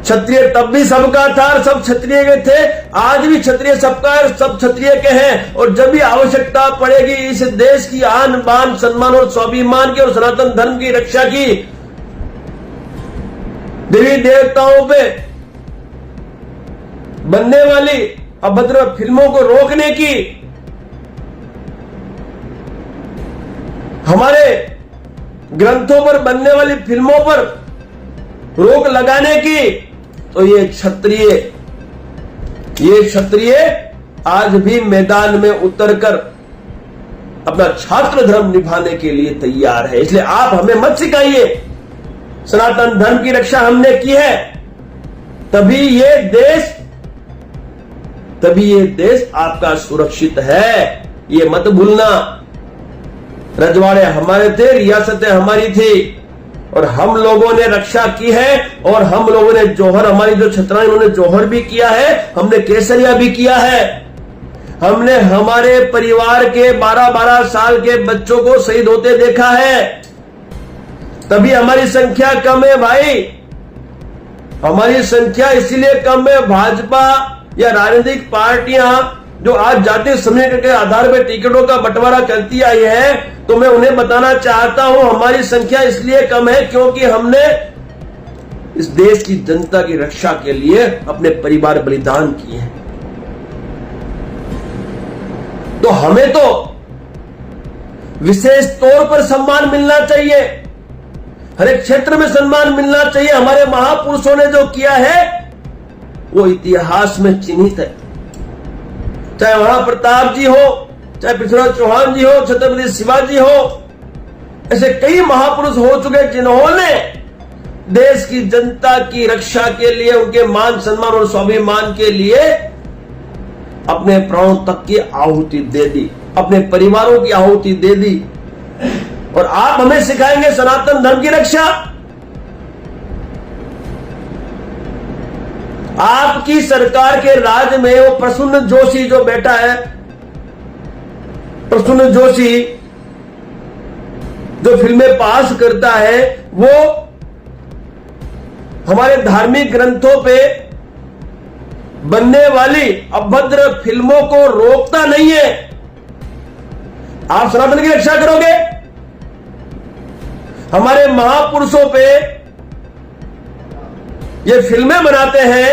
क्षत्रिय तब भी सबका था और सब क्षत्रिय के थे, आज भी क्षत्रिय सबका है, सब क्षत्रिय के हैं। और जब भी आवश्यकता पड़ेगी इस देश की आन बान सम्मान और स्वाभिमान की और सनातन धर्म की रक्षा की, देवी देवताओं पे बनने वाली अभद्र फिल्मों को रोकने की, हमारे ग्रंथों पर बनने वाली फिल्मों पर रोक लगाने की, तो ये क्षत्रिय आज भी मैदान में उतरकर अपना छात्र धर्म निभाने के लिए तैयार है। इसलिए आप हमें मत सिखाइए। सनातन धर्म की रक्षा हमने की है, तभी ये देश आपका सुरक्षित है। ये मत भूलना। रजवाड़े हमारे थे, रियासतें हमारी थी और हम लोगों ने रक्षा की है। और हम लोगों ने जौहर, हमारी जो छत्राएं, उन्होंने जौहर भी किया है, हमने केसरिया भी किया है। हमने हमारे परिवार के 12-12 साल के बच्चों को शहीद होते देखा है। तभी हमारी संख्या कम है भाई। हमारी संख्या इसलिए कम है, भाजपा या राजनीतिक पार्टियां जो आज जातीय समीकरण के आधार पर टिकटों का बंटवारा करती आई है, तो मैं उन्हें बताना चाहता हूं हमारी संख्या इसलिए कम है क्योंकि हमने इस देश की जनता की रक्षा के लिए अपने परिवार बलिदान किए हैं। तो हमें तो विशेष तौर पर सम्मान मिलना चाहिए, हर एक क्षेत्र में सम्मान मिलना चाहिए। हमारे महापुरुषों ने जो किया है वो इतिहास में चिन्हित है। चाहे महाप्रताप जी हो, चाहे पृथ्वीराज चौहान जी हो, छत्रपति शिवाजी हो, ऐसे कई महापुरुष हो चुके जिन्होंने देश की जनता की रक्षा के लिए, उनके मान सम्मान और स्वाभिमान के लिए अपने प्राणों तक की आहुति दे दी, अपने परिवारों की आहुति दे दी। और आप हमें सिखाएंगे सनातन धर्म की रक्षा? आपकी सरकार के राज में वो प्रसून जोशी जो बैठा है, प्रसून जोशी जो फिल्में पास करता है, वो हमारे धार्मिक ग्रंथों पे बनने वाली अभद्र फिल्मों को रोकता नहीं है। आप सनातन की रक्षा करोगे? हमारे महापुरुषों पे ये फिल्में बनाते हैं,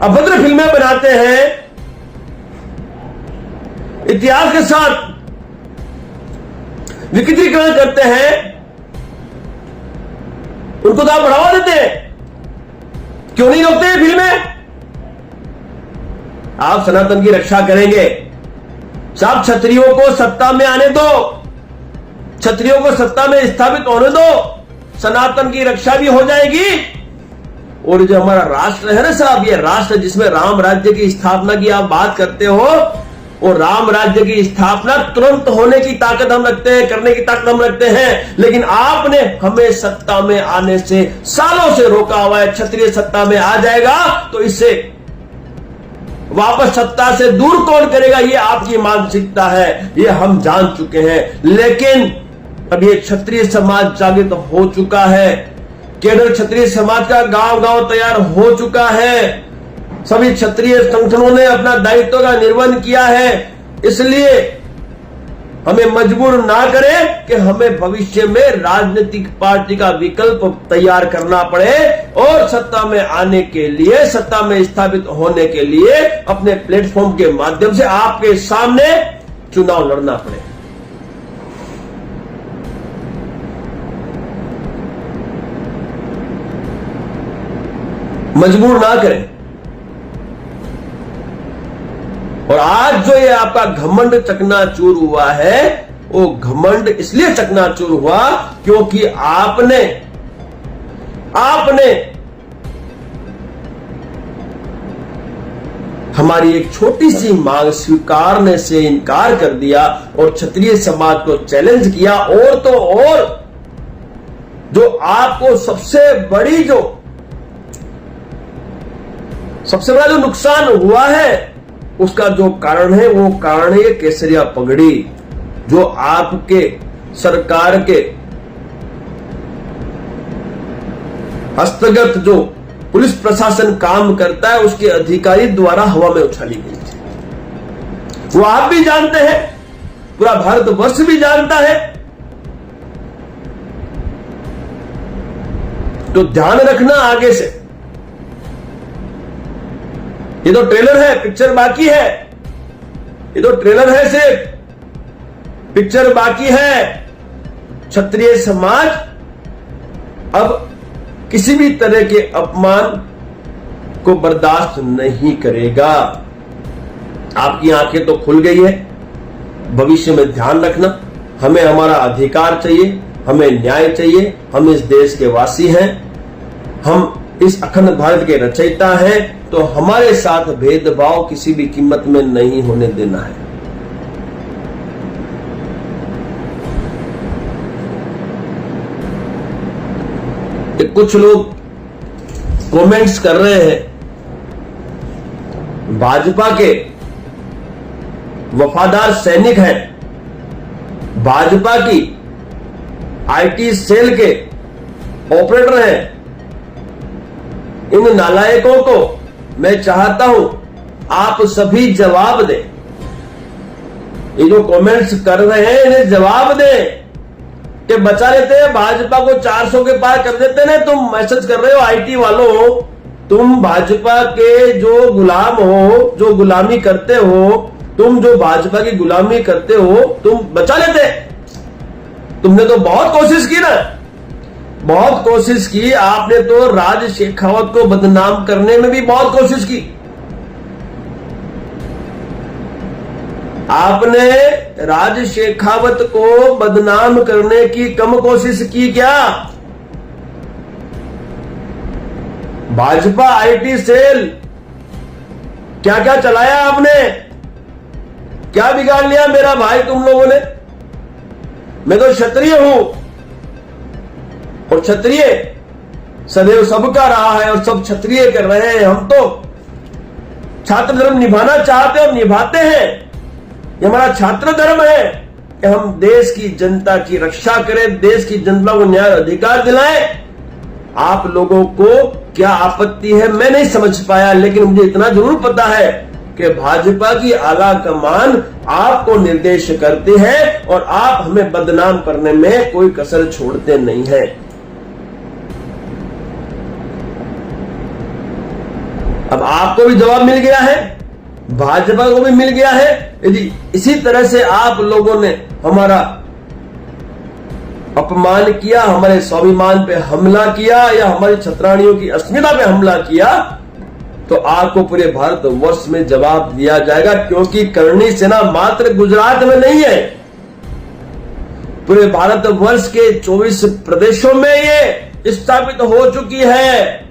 अभद्र फिल्में बनाते हैं, इतिहास के साथ विकृतीकरण करते हैं, उनको तो आप बढ़ावा देते हैं। क्यों नहीं रोकते हैं फिल्में? आप सनातन की रक्षा करेंगे, सब क्षत्रियों को सत्ता में आने दो, क्षत्रियों को सत्ता में स्थापित होने दो, सनातन की रक्षा भी हो जाएगी। और जो हमारा राष्ट्र है ना साहब, ये राष्ट्र जिसमें राम राज्य की स्थापना की आप बात करते हो, और राम राज्य की स्थापना तुरंत होने की ताकत हम रखते हैं, करने की ताकत हम रखते हैं। लेकिन आपने हमें सत्ता में आने से सालों से रोका हुआ है। क्षत्रिय सत्ता में आ जाएगा तो इससे वापस सत्ता से दूर कौन करेगा? ये आपकी मानसिकता है, ये हम जान चुके हैं। लेकिन अब ये क्षत्रिय समाज जागृत हो चुका है, केवल क्षत्रिय समाज का गांव-गांव तैयार हो चुका है। सभी क्षत्रिय संगठनों ने अपना दायित्व का निर्वहन किया है। इसलिए हमें मजबूर ना करें कि हमें भविष्य में राजनीतिक पार्टी का विकल्प तैयार करना पड़े और सत्ता में आने के लिए, सत्ता में स्थापित होने के लिए अपने प्लेटफॉर्म के माध्यम से आपके सामने चुनाव लड़ना पड़े। मजबूर ना करें। और आज जो ये आपका घमंड चकनाचूर हुआ है, वो घमंड इसलिए चकनाचूर हुआ क्योंकि आपने हमारी एक छोटी सी मांग स्वीकारने से इनकार कर दिया और क्षत्रिय समाज को चैलेंज किया। और तो और जो आपको सबसे बड़ा जो नुकसान हुआ है, उसका जो कारण है वो कारण है केसरिया पगड़ी, जो आपके सरकार के हस्तगत जो पुलिस प्रशासन काम करता है, उसके अधिकारी द्वारा हवा में उछाली गई थी। वो आप भी जानते हैं, पूरा भारतवर्ष भी जानता है। तो ध्यान रखना आगे से। ये तो ट्रेलर है, पिक्चर बाकी है। ये तो ट्रेलर है, सिर्फ पिक्चर बाकी है। क्षत्रिय समाज अब किसी भी तरह के अपमान को बर्दाश्त नहीं करेगा। आपकी आंखें तो खुल गई है। भविष्य में ध्यान रखना, हमें हमारा अधिकार चाहिए, हमें न्याय चाहिए। हम इस देश के वासी हैं, हम इस अखंड भारत के रचयिता हैं, तो हमारे साथ भेदभाव किसी भी कीमत में नहीं होने देना है। कुछ लोग कमेंट्स कर रहे हैं, भाजपा के वफादार सैनिक हैं, भाजपा की आईटी सेल के ऑपरेटर हैं, इन नालायकों को मैं चाहता हूं आप सभी जवाब दें। ये जो कमेंट्स कर रहे हैं इन्हें जवाब दें कि बचा लेते हैं भाजपा को 400 के पार कर देते हैं। तुम मैसेज कर रहे हो आईटी वालों, तुम भाजपा के जो गुलाम हो, जो गुलामी करते हो, तुम जो भाजपा की गुलामी करते हो, तुम बचा लेते। तुमने तो बहुत कोशिश की ना, बहुत कोशिश की। आपने तो राज शेखावत को बदनाम करने में भी बहुत कोशिश की। आपने राज शेखावत को बदनाम करने की कम कोशिश की क्या? भाजपा आईटी सेल क्या क्या चलाया आपने? क्या बिगाड़ लिया मेरा भाई तुम लोगों ने? मैं तो क्षत्रिय हूं और क्षत्रिय सदैव सबका रहा है और सब क्षत्रिय कर रहे हैं। हम तो छात्र धर्म निभाना चाहते हैं और निभाते हैं। ये हमारा छात्र धर्म है कि हम देश की जनता की रक्षा करें, देश की जनता को न्याय अधिकार दिलाएं। आप लोगों को क्या आपत्ति है मैं नहीं समझ पाया, लेकिन मुझे इतना जरूर पता है कि भाजपा की आला कमान आपको निर्देश करती है और आप हमें बदनाम करने में कोई कसर छोड़ते नहीं है। अब आपको भी जवाब मिल गया है, भाजपा को भी मिल गया है। यदि इसी तरह से आप लोगों ने हमारा अपमान किया, हमारे स्वाभिमान पे हमला किया या हमारी छत्राणियों की अस्मिता पे हमला किया, तो आपको पूरे भारत वर्ष में जवाब दिया जाएगा। क्योंकि करणी सेना मात्र गुजरात में नहीं है, पूरे भारत वर्ष के 24 प्रदेशों में ये स्थापित हो चुकी है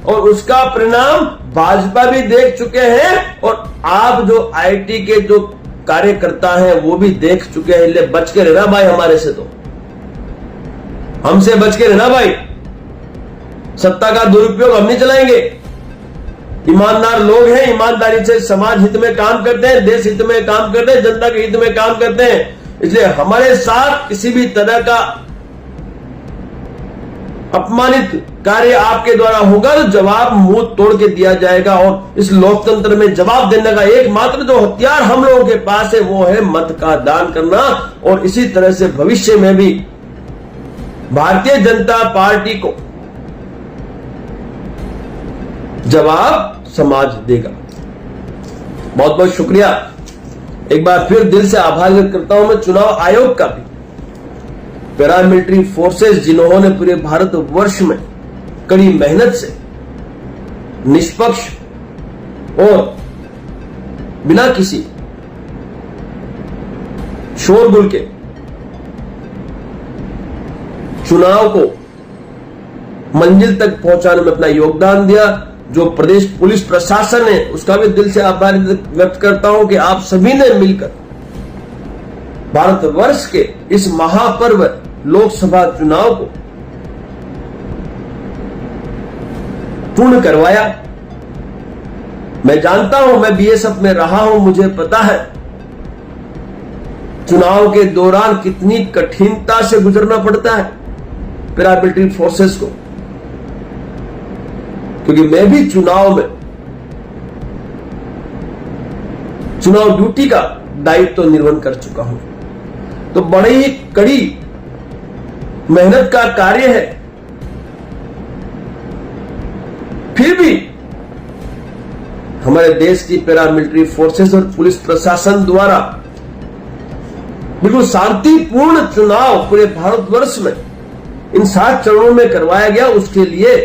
और उसका परिणाम भाजपा भी देख चुके हैं और आप जो आईटी के जो कार्यकर्ता हैं वो भी देख चुके हैं। इसलिए बच के रहना भाई, हमारे से तो हमसे बच के रहना भाई। सत्ता का दुरुपयोग हम नहीं चलाएंगे। ईमानदार लोग हैं, ईमानदारी से समाज हित में काम करते हैं, देश हित में काम करते हैं, जनता के हित में काम करते हैं। इसलिए हमारे साथ किसी भी तरह का अपमानित कार्य आपके द्वारा होगा तो जवाब मुंह तोड़ के दिया जाएगा। और इस लोकतंत्र में जवाब देने का एकमात्र जो हथियार हम लोगों के पास है वो है मत का दान करना। और इसी तरह से भविष्य में भी भारतीय जनता पार्टी को जवाब समाज देगा। बहुत बहुत शुक्रिया। एक बार फिर दिल से आभार व्यक्त करता हूं मैं चुनाव आयोग का भी, पैरामिलिट्री फोर्सेस जिन्होंने पूरे भारत वर्ष में कड़ी मेहनत से निष्पक्ष और बिना किसी शोरगुल के चुनाव को मंजिल तक पहुंचाने में अपना योगदान दिया। जो प्रदेश पुलिस प्रशासन है उसका भी दिल से आभार व्यक्त करता हूं कि आप सभी ने मिलकर भारतवर्ष के इस महापर्व लोकसभा चुनाव को पूर्ण करवाया। मैं जानता हूं, मैं बीएसएफ में रहा हूं, मुझे पता है चुनाव के दौरान कितनी कठिनता से गुजरना पड़ता है पैरामिलिट्री फोर्सेस को, क्योंकि मैं भी चुनाव ड्यूटी का दायित्व निर्वहन कर चुका हूं। तो बड़ी ही कड़ी मेहनत का कार्य है, फिर भी हमारे देश की पैरामिलिट्री फोर्सेस और पुलिस प्रशासन द्वारा बिल्कुल शांतिपूर्ण चुनाव पूरे भारतवर्ष में इन 7 चरणों में करवाया गया। उसके लिए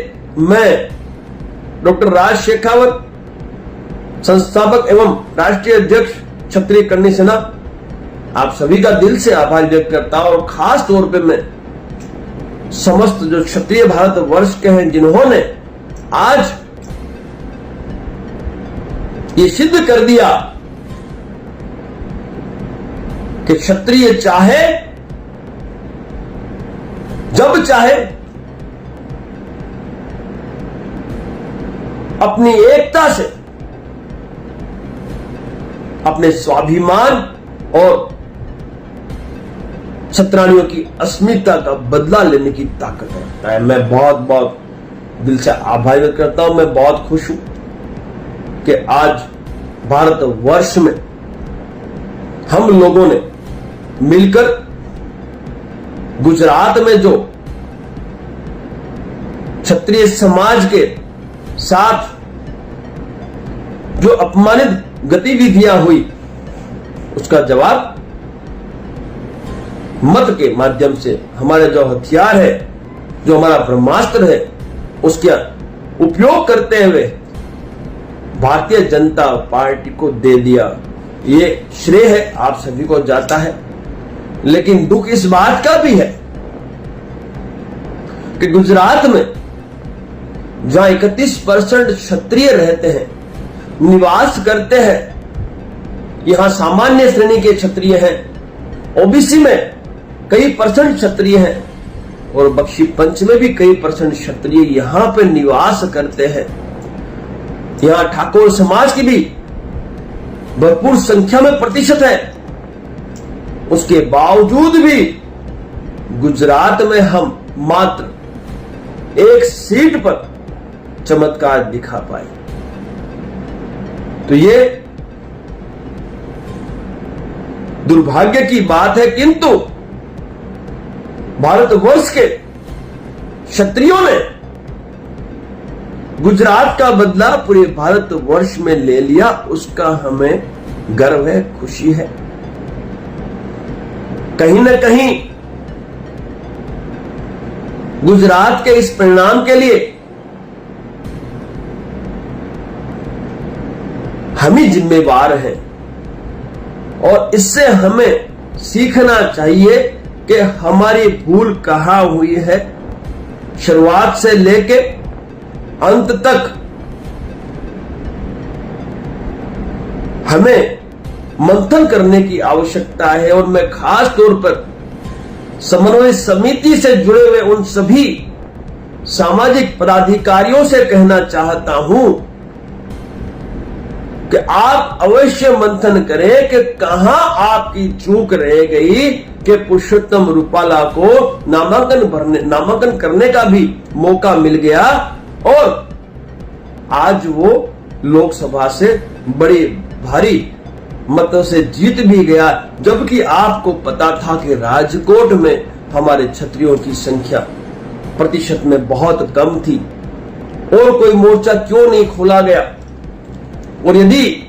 मैं डॉक्टर राज शेखावत, संस्थापक एवं राष्ट्रीय अध्यक्ष क्षत्रिय कन्या सेना, आप सभी का दिल से आभार व्यक्त करता हूं। और खास तौर पे मैं समस्त जो क्षत्रिय भारत वर्ष के हैं जिन्होंने आज ये सिद्ध कर दिया कि क्षत्रिय चाहे जब चाहे अपनी एकता से अपने स्वाभिमान और क्षत्राणियों की अस्मिता का बदला लेने की ताकत रखता है। मैं बहुत बहुत दिल से आभार व्यक्त करता हूं। मैं बहुत खुश हूं कि आज भारतवर्ष में हम लोगों ने मिलकर गुजरात में जो क्षत्रिय समाज के साथ जो अपमानित गतिविधियां हुई उसका जवाब मत के माध्यम से हमारे जो हथियार है, जो हमारा ब्रह्मास्त्र है, उसका उपयोग करते हुए भारतीय जनता पार्टी को दे दिया। ये श्रेय है आप सभी को जाता है। लेकिन दुख इस बात का भी है कि गुजरात में जहां 31% क्षत्रिय रहते हैं, निवास करते हैं, यहां सामान्य श्रेणी के क्षत्रिय हैं, ओबीसी में कई परसेंट क्षत्रिय हैं और बख्शी पंच में भी कई परसेंट क्षत्रिय यहां पे निवास करते हैं। यहां ठाकुर समाज की भी भरपूर संख्या में प्रतिशत है। उसके बावजूद भी गुजरात में हम मात्र 1 सीट पर चमत्कार दिखा पाए। तो ये दुर्भाग्य की बात है, किंतु भारतवर्ष के क्षत्रियों ने गुजरात का बदला पूरे भारतवर्ष में ले लिया। उसका हमें गर्व है, खुशी है। कहीं न कहीं गुजरात के इस परिणाम के लिए हम ही जिम्मेवार हैं और इससे हमें सीखना चाहिए कि हमारी भूल कहां हुई है। शुरुआत से लेके अंत तक हमें मंथन करने की आवश्यकता है। और मैं खास तौर पर समन्वय समिति से जुड़े हुए उन सभी सामाजिक पदाधिकारियों से कहना चाहता हूं कि आप अवश्य मंथन करें कि कहां आपकी चूक रह गई, कि पुरुषोत्तम रूपाला को नामांकन करने का भी मौका मिल गया और आज वो लोकसभा से बड़ी भारी मतों से जीत भी गया, जबकि आपको पता था कि राजकोट में हमारे क्षत्रियों की संख्या प्रतिशत में बहुत कम थी और कोई मोर्चा क्यों नहीं खोला गया। और यदि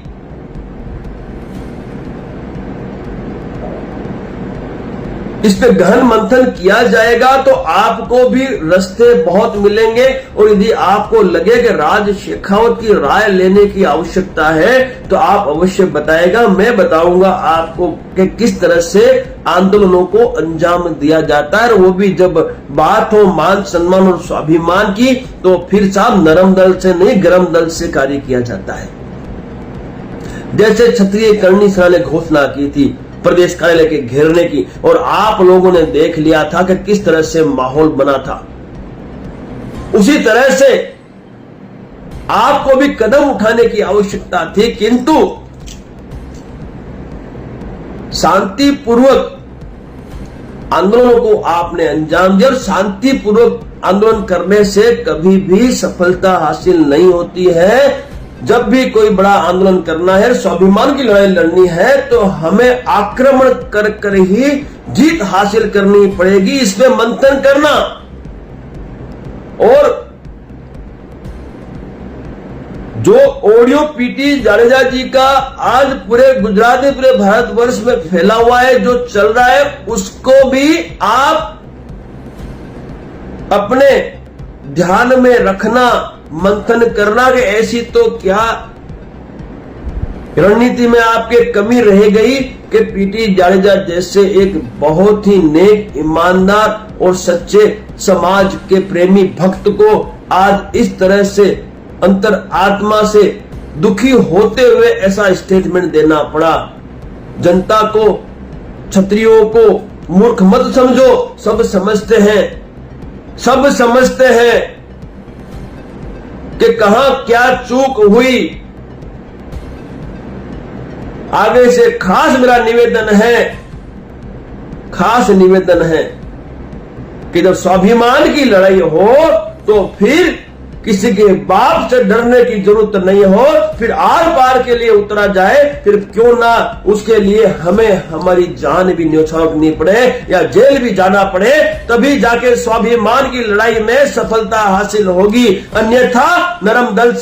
इस पे गहन मंथन किया जाएगा तो आपको भी रास्ते बहुत मिलेंगे। और यदि आपको लगे कि राज शेखावत की राय लेने की आवश्यकता है तो आप अवश्य बताएगा, मैं बताऊंगा आपको कि किस तरह से आंदोलनों को अंजाम दिया जाता है। और वो भी जब बात हो मान सम्मान और स्वाभिमान की तो फिर साहब नरम दल से नहीं गरम दल से कार्य किया जाता है। जैसे क्षत्रिय करणी सेना ने घोषणा की थी प्रदेश कार्यालय के घेरने की, और आप लोगों ने देख लिया था कि किस तरह से माहौल बना था, उसी तरह से आपको भी कदम उठाने की आवश्यकता थी। किंतु शांतिपूर्वक आंदोलनों को आपने अंजाम दिया और शांतिपूर्वक आंदोलन करने से कभी भी सफलता हासिल नहीं होती है। जब भी कोई बड़ा आंदोलन करना है, स्वाभिमान की लड़ाई लड़नी है तो हमें आक्रमण कर कर ही जीत हासिल करनी पड़ेगी, इसमें मंथन करना। और जो ऑडियो पीटी जाडेजा जी का आज पूरे गुजरात में पूरे भारतवर्ष में फैला हुआ है, जो चल रहा है, उसको भी आप अपने ध्यान में रखना, मंथन करना कि ऐसी तो क्या रणनीति में आपके कमी रह गई कि पीटी जाडेजा जैसे एक बहुत ही नेक, ईमानदार और सच्चे समाज के प्रेमी भक्त को आज इस तरह से अंतर आत्मा से दुखी होते हुए ऐसा स्टेटमेंट देना पड़ा। जनता को, क्षत्रियों को मूर्ख मत समझो, सब समझते हैं, सब समझते हैं कि कहां क्या चूक हुई। आगे से खास मेरा निवेदन है कि जब स्वाभिमान की लड़ाई हो तो फिर किसी के बाप से डरने की जरूरत नहीं हो, फिर आर पार के लिए उतरा जाए, फिर क्यों ना उसके लिए हमें हमारी जान भी न्यौछावर करनी पड़े या जेल भी जाना पड़े, तभी जाके स्वाभिमान की लड़ाई में सफलता हासिल होगी। अन्यथा नरम दल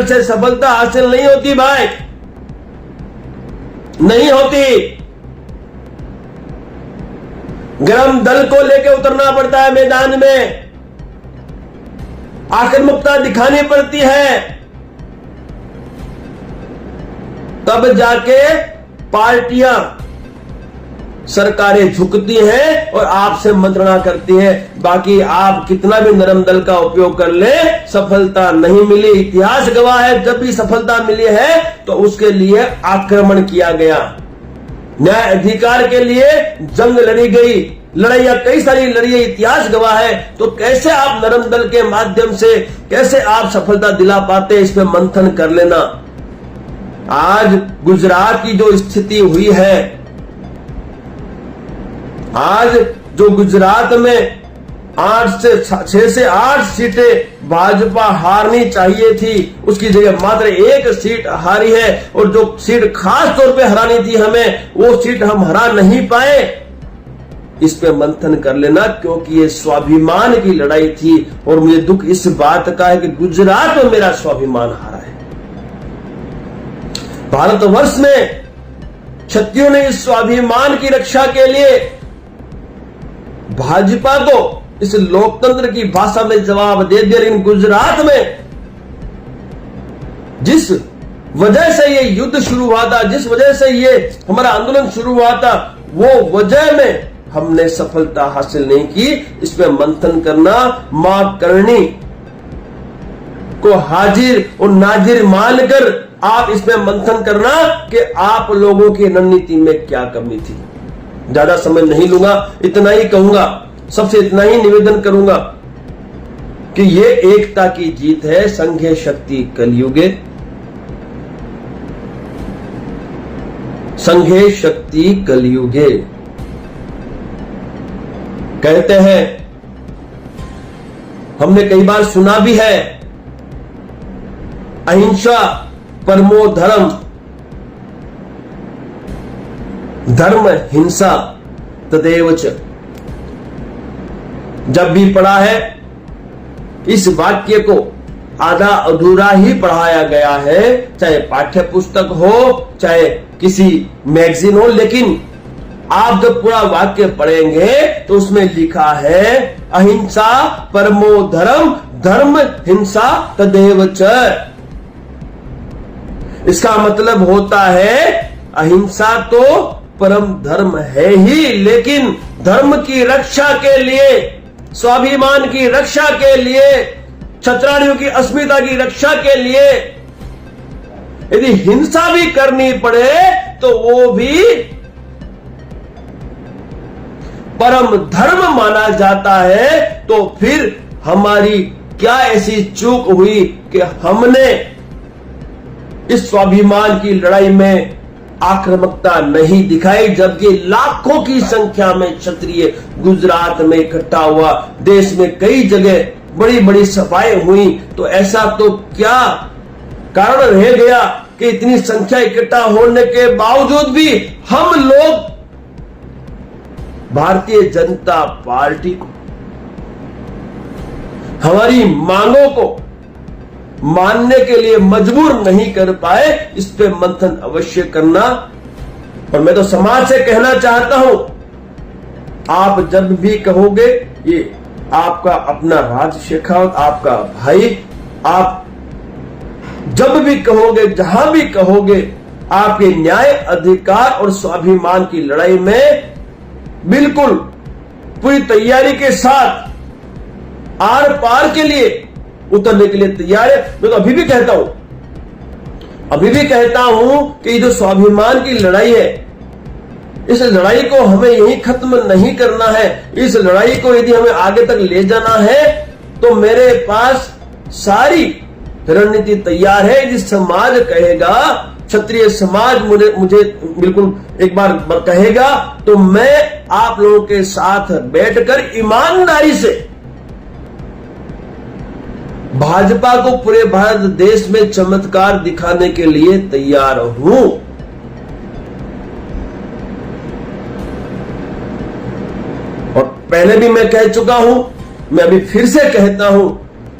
से सफलता हासिल नहीं होती भाई, नहीं होती। गरम दल को लेके उतरना पड़ता है मैदान में, आक्रामकता दिखानी पड़ती है, तब जाके पार्टियां, सरकारें झुकती हैं और आपसे मंत्रणा करती हैं। बाकी आप कितना भी नरम दल का उपयोग कर ले, सफलता नहीं मिली। इतिहास गवाह है, जब भी सफलता मिली है तो उसके लिए आक्रमण किया गया, न्याय अधिकार के लिए जंग लड़ी गई, लड़ाइयां कई सारी लड़ी, इतिहास गवाह है। तो कैसे आप नरम दल के माध्यम से कैसे आप सफलता दिला पाते, इस पे मंथन कर लेना। आज गुजरात की जो स्थिति हुई है, आज जो गुजरात में 6 से 8 सीटें भाजपा हारनी चाहिए थी, उसकी जगह मात्र 1 सीट हारी है। और जो सीट खास तौर पे हरानी थी हमें, वो सीट हम हरा नहीं पाए। इस पे मंथन कर लेना, क्योंकि ये स्वाभिमान की लड़ाई थी। और मुझे दुख इस बात का है कि गुजरात में मेरा स्वाभिमान हारा है। भारतवर्ष में क्षत्रियों ने इस स्वाभिमान की रक्षा के लिए भाजपा को इस लोकतंत्र की भाषा में जवाब दे दिया। लेकिन गुजरात में जिस वजह से ये युद्ध शुरू हुआ था, जिस वजह से ये हमारा आंदोलन शुरू हुआ था, वो वजह में हमने सफलता हासिल नहीं की। इसमें मंथन करना, मां करणी को हाजिर और नाजिर मानकर आप इसमें मंथन करना कि आप लोगों की रणनीति में क्या कमी थी। ज्यादा समय नहीं लूंगा, इतना ही कहूंगा, सबसे इतना ही निवेदन करूंगा कि ये एकता की जीत है। संघे शक्ति कलयुगे, संघे शक्ति कलयुगे। कहते हैं, हमने कई बार सुना भी है, अहिंसा परमो धर्म, धर्म हिंसा तदेव च। जब भी पढ़ा है इस वाक्य को आधा अधूरा ही पढ़ाया गया है, चाहे पाठ्य पुस्तक हो चाहे किसी मैगजीन हो, लेकिन आप जब पूरा वाक्य पढ़ेंगे तो उसमें लिखा है अहिंसा परमो धर्म, धर्म हिंसा तदेव च। इसका मतलब होता है अहिंसा तो परम धर्म है ही, लेकिन धर्म की रक्षा के लिए, स्वाभिमान की रक्षा के लिए, क्षत्राणियों की अस्मिता की रक्षा के लिए यदि हिंसा भी करनी पड़े तो वो भी परम धर्म माना जाता है। तो फिर हमारी क्या ऐसी चूक हुई कि हमने इस स्वाभिमान की लड़ाई में आक्रामकता नहीं दिखाई, जबकि लाखों की संख्या में क्षत्रिय गुजरात में इकट्ठा हुआ, देश में कई जगह बड़ी बड़ी सभाएं हुई, तो ऐसा तो क्या कारण रह गया कि इतनी संख्या इकट्ठा होने के बावजूद भी हम लोग भारतीय जनता पार्टी को, हमारी मांगों को मानने के लिए मजबूर नहीं कर पाए। इस पे मंथन अवश्य करना। और मैं तो समाज से कहना चाहता हूं, आप जब भी कहोगे, ये आपका अपना राज शेखावत, आपका भाई, आप जब भी कहोगे, जहां भी कहोगे, आपके न्याय अधिकार और स्वाभिमान की लड़ाई में बिल्कुल पूरी तैयारी के साथ आर पार के लिए उतरने के लिए तैयार है। मैं तो अभी भी कहता हूं कि ये जो स्वाभिमान की लड़ाई है, इस लड़ाई को हमें यहीं खत्म नहीं करना है। इस लड़ाई को यदि हमें आगे तक ले जाना है तो मेरे पास सारी रणनीति तैयार है। यदि समाज कहेगा, क्षत्रिय समाज मुझे बिल्कुल एक बार कहेगा, तो मैं आप लोगों के साथ बैठकर ईमानदारी से भाजपा को पूरे भारत देश में चमत्कार दिखाने के लिए तैयार हूं। और पहले भी मैं कह चुका हूं, मैं अभी फिर से कहता हूं,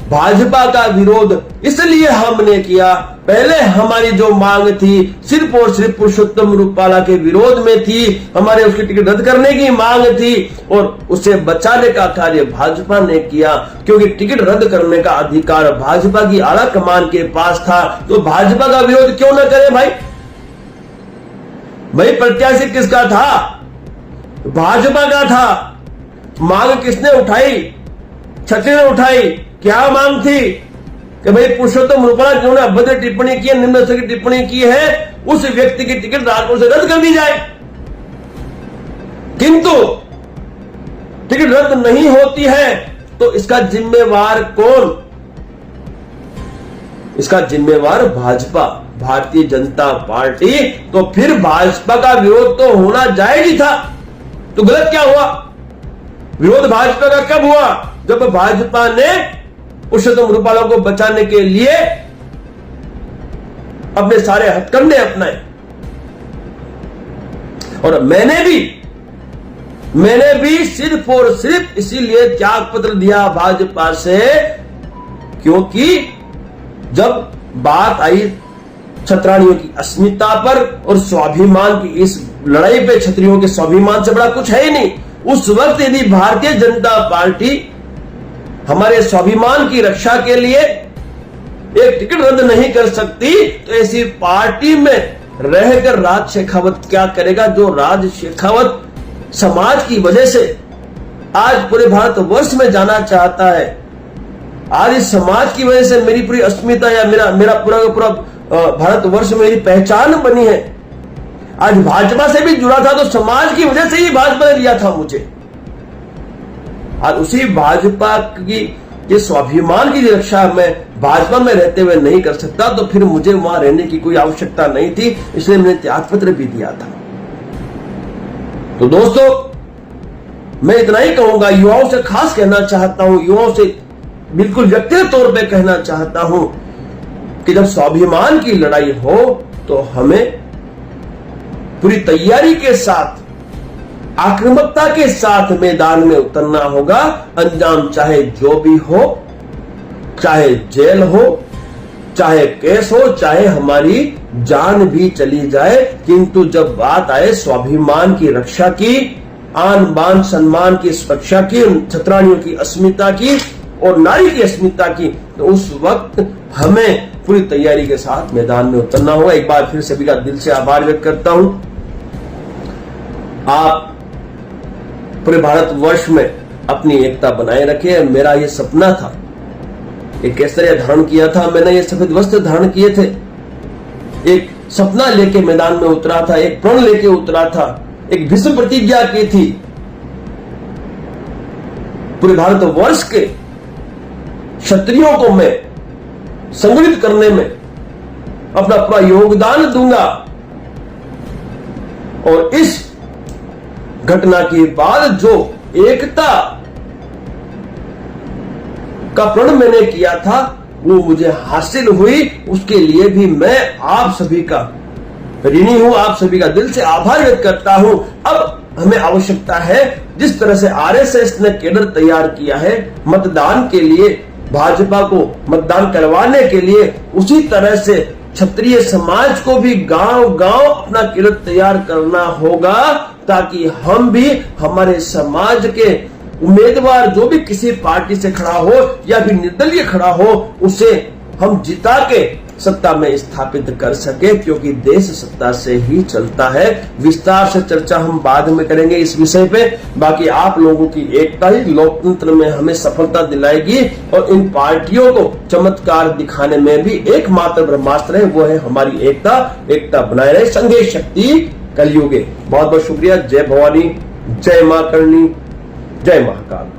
भाजपा का विरोध इसलिए हमने किया, पहले हमारी जो मांग थी सिर्फ और सिर्फ पुरुषोत्तम रूपाला के विरोध में थी, हमारे उसकी टिकट रद्द करने की मांग थी, और उसे बचाने का कार्य भाजपा ने किया, क्योंकि टिकट रद्द करने का अधिकार भाजपा की आला कमान के पास था। तो भाजपा का विरोध क्यों ना करे भाई? प्रत्याशी किसका था? भाजपा का था। मांग किसने उठाई? क्षत्रिय ने उठाई। क्या मांग थी कि भाई पुरुषोत्तम रूपाला जिन्होंने अभद्र टिप्पणी की है, निम्न स्तर की टिप्पणी की है, उस व्यक्ति की टिकट राजकोट से रद्द कर दी जाए। किंतु टिकट रद्द नहीं होती है तो इसका जिम्मेवार कौन? इसका जिम्मेवार भाजपा, भारतीय जनता पार्टी। तो फिर भाजपा का विरोध तो होना जायज ही था। तो गलत क्या हुआ? विरोध भाजपा का कब हुआ? जब भाजपा ने पुरुषोत्तम रूपाला को बचाने के लिए अपने सारे हथकंडे अपनाए। और मैंने भी सिर्फ और सिर्फ इसीलिए त्याग पत्र दिया भाजपा से, क्योंकि जब बात आई क्षत्राणियों की अस्मिता पर और स्वाभिमान की इस लड़ाई पे, क्षत्रियों के स्वाभिमान से बड़ा कुछ है ही नहीं। उस वक्त यदि भारतीय जनता पार्टी हमारे स्वाभिमान की रक्षा के लिए एक टिकट रद्द नहीं कर सकती, तो ऐसी पार्टी में रहकर राज शेखावत क्या करेगा? जो राज शेखावत समाज की वजह से आज पूरे भारत वर्ष में जाना चाहता है, आज इस समाज की वजह से मेरी पूरी अस्मिता या मेरा पूरा भारत वर्ष में मेरी पहचान बनी है। आज भाजपा से भी जुड़ा था तो समाज की वजह से ही भाजपा ने लिया था मुझे। आज उसी भाजपा की ये स्वाभिमान की रक्षा मैं भाजपा में रहते हुए नहीं कर सकता, तो फिर मुझे वहां रहने की कोई आवश्यकता नहीं थी, इसलिए मैंने त्यागपत्र भी दिया था। तो दोस्तों, मैं इतना ही कहूंगा, युवाओं से खास कहना चाहता हूं, युवाओं से बिल्कुल व्यक्तिगत तौर पे कहना चाहता हूं कि जब स्वाभिमान की लड़ाई हो तो हमें पूरी तैयारी के साथ, आक्रामकता के साथ मैदान में उतरना होगा। अंजाम चाहे जो भी हो, चाहे जेल हो, चाहे केस हो, चाहे हमारी जान भी चली जाए, किंतु जब बात आए स्वाभिमान की रक्षा की, आन बान सम्मान की सुरक्षा की, छतरानियों की अस्मिता की और नारी की अस्मिता की, तो उस वक्त हमें पूरी तैयारी के साथ मैदान में उतरना होगा। एक बार फिर सभी का दिल से आभार व्यक्त करता हूं। आप पूरे भारतवर्ष में अपनी एकता बनाए रखे। मेरा ये सपना था, एक केसरिया धारण किया था मैंने, ये सफेद वस्त्र धारण किए थे, एक सपना लेके मैदान में उतरा था, एक प्रण लेके उतरा था, एक भीष्म प्रतिज्ञा की थी पूरे भारतवर्ष के क्षत्रियों को मैं संगठित करने में अपना पूरा योगदान दूंगा। और इस घटना के बाद जो एकता का प्रण मैंने किया था वो मुझे हासिल हुई, उसके लिए भी मैं आप सभी का ऋणी हूं, आप सभी का दिल से आभार व्यक्त करता हूं। अब हमें आवश्यकता है, जिस तरह से आरएसएस ने कैडर तैयार किया है मतदान के लिए, भाजपा को मतदान करवाने के लिए, उसी तरह से क्षत्रिय समाज को भी गांव गांव अपना कैडर तैयार करना होगा, ताकि हम भी हमारे समाज के उम्मीदवार जो भी किसी पार्टी से खड़ा हो या फिर निर्दलीय खड़ा हो, उसे हम जिता के सत्ता में स्थापित कर सके, क्योंकि देश सत्ता से ही चलता है। विस्तार से चर्चा हम बाद में करेंगे इस विषय पे। बाकी आप लोगों की एकता ही लोकतंत्र में हमें सफलता दिलाएगी, और इन पार्टियों को चमत्कार दिखाने में भी एकमात्र ब्रह्मास्त्र है, वो है हमारी एकता। एकता बनाए रहे, संघे शक्ति कलयुगे। बहुत बहुत शुक्रिया। जय भवानी, जय मां करणी, जय महाकाल।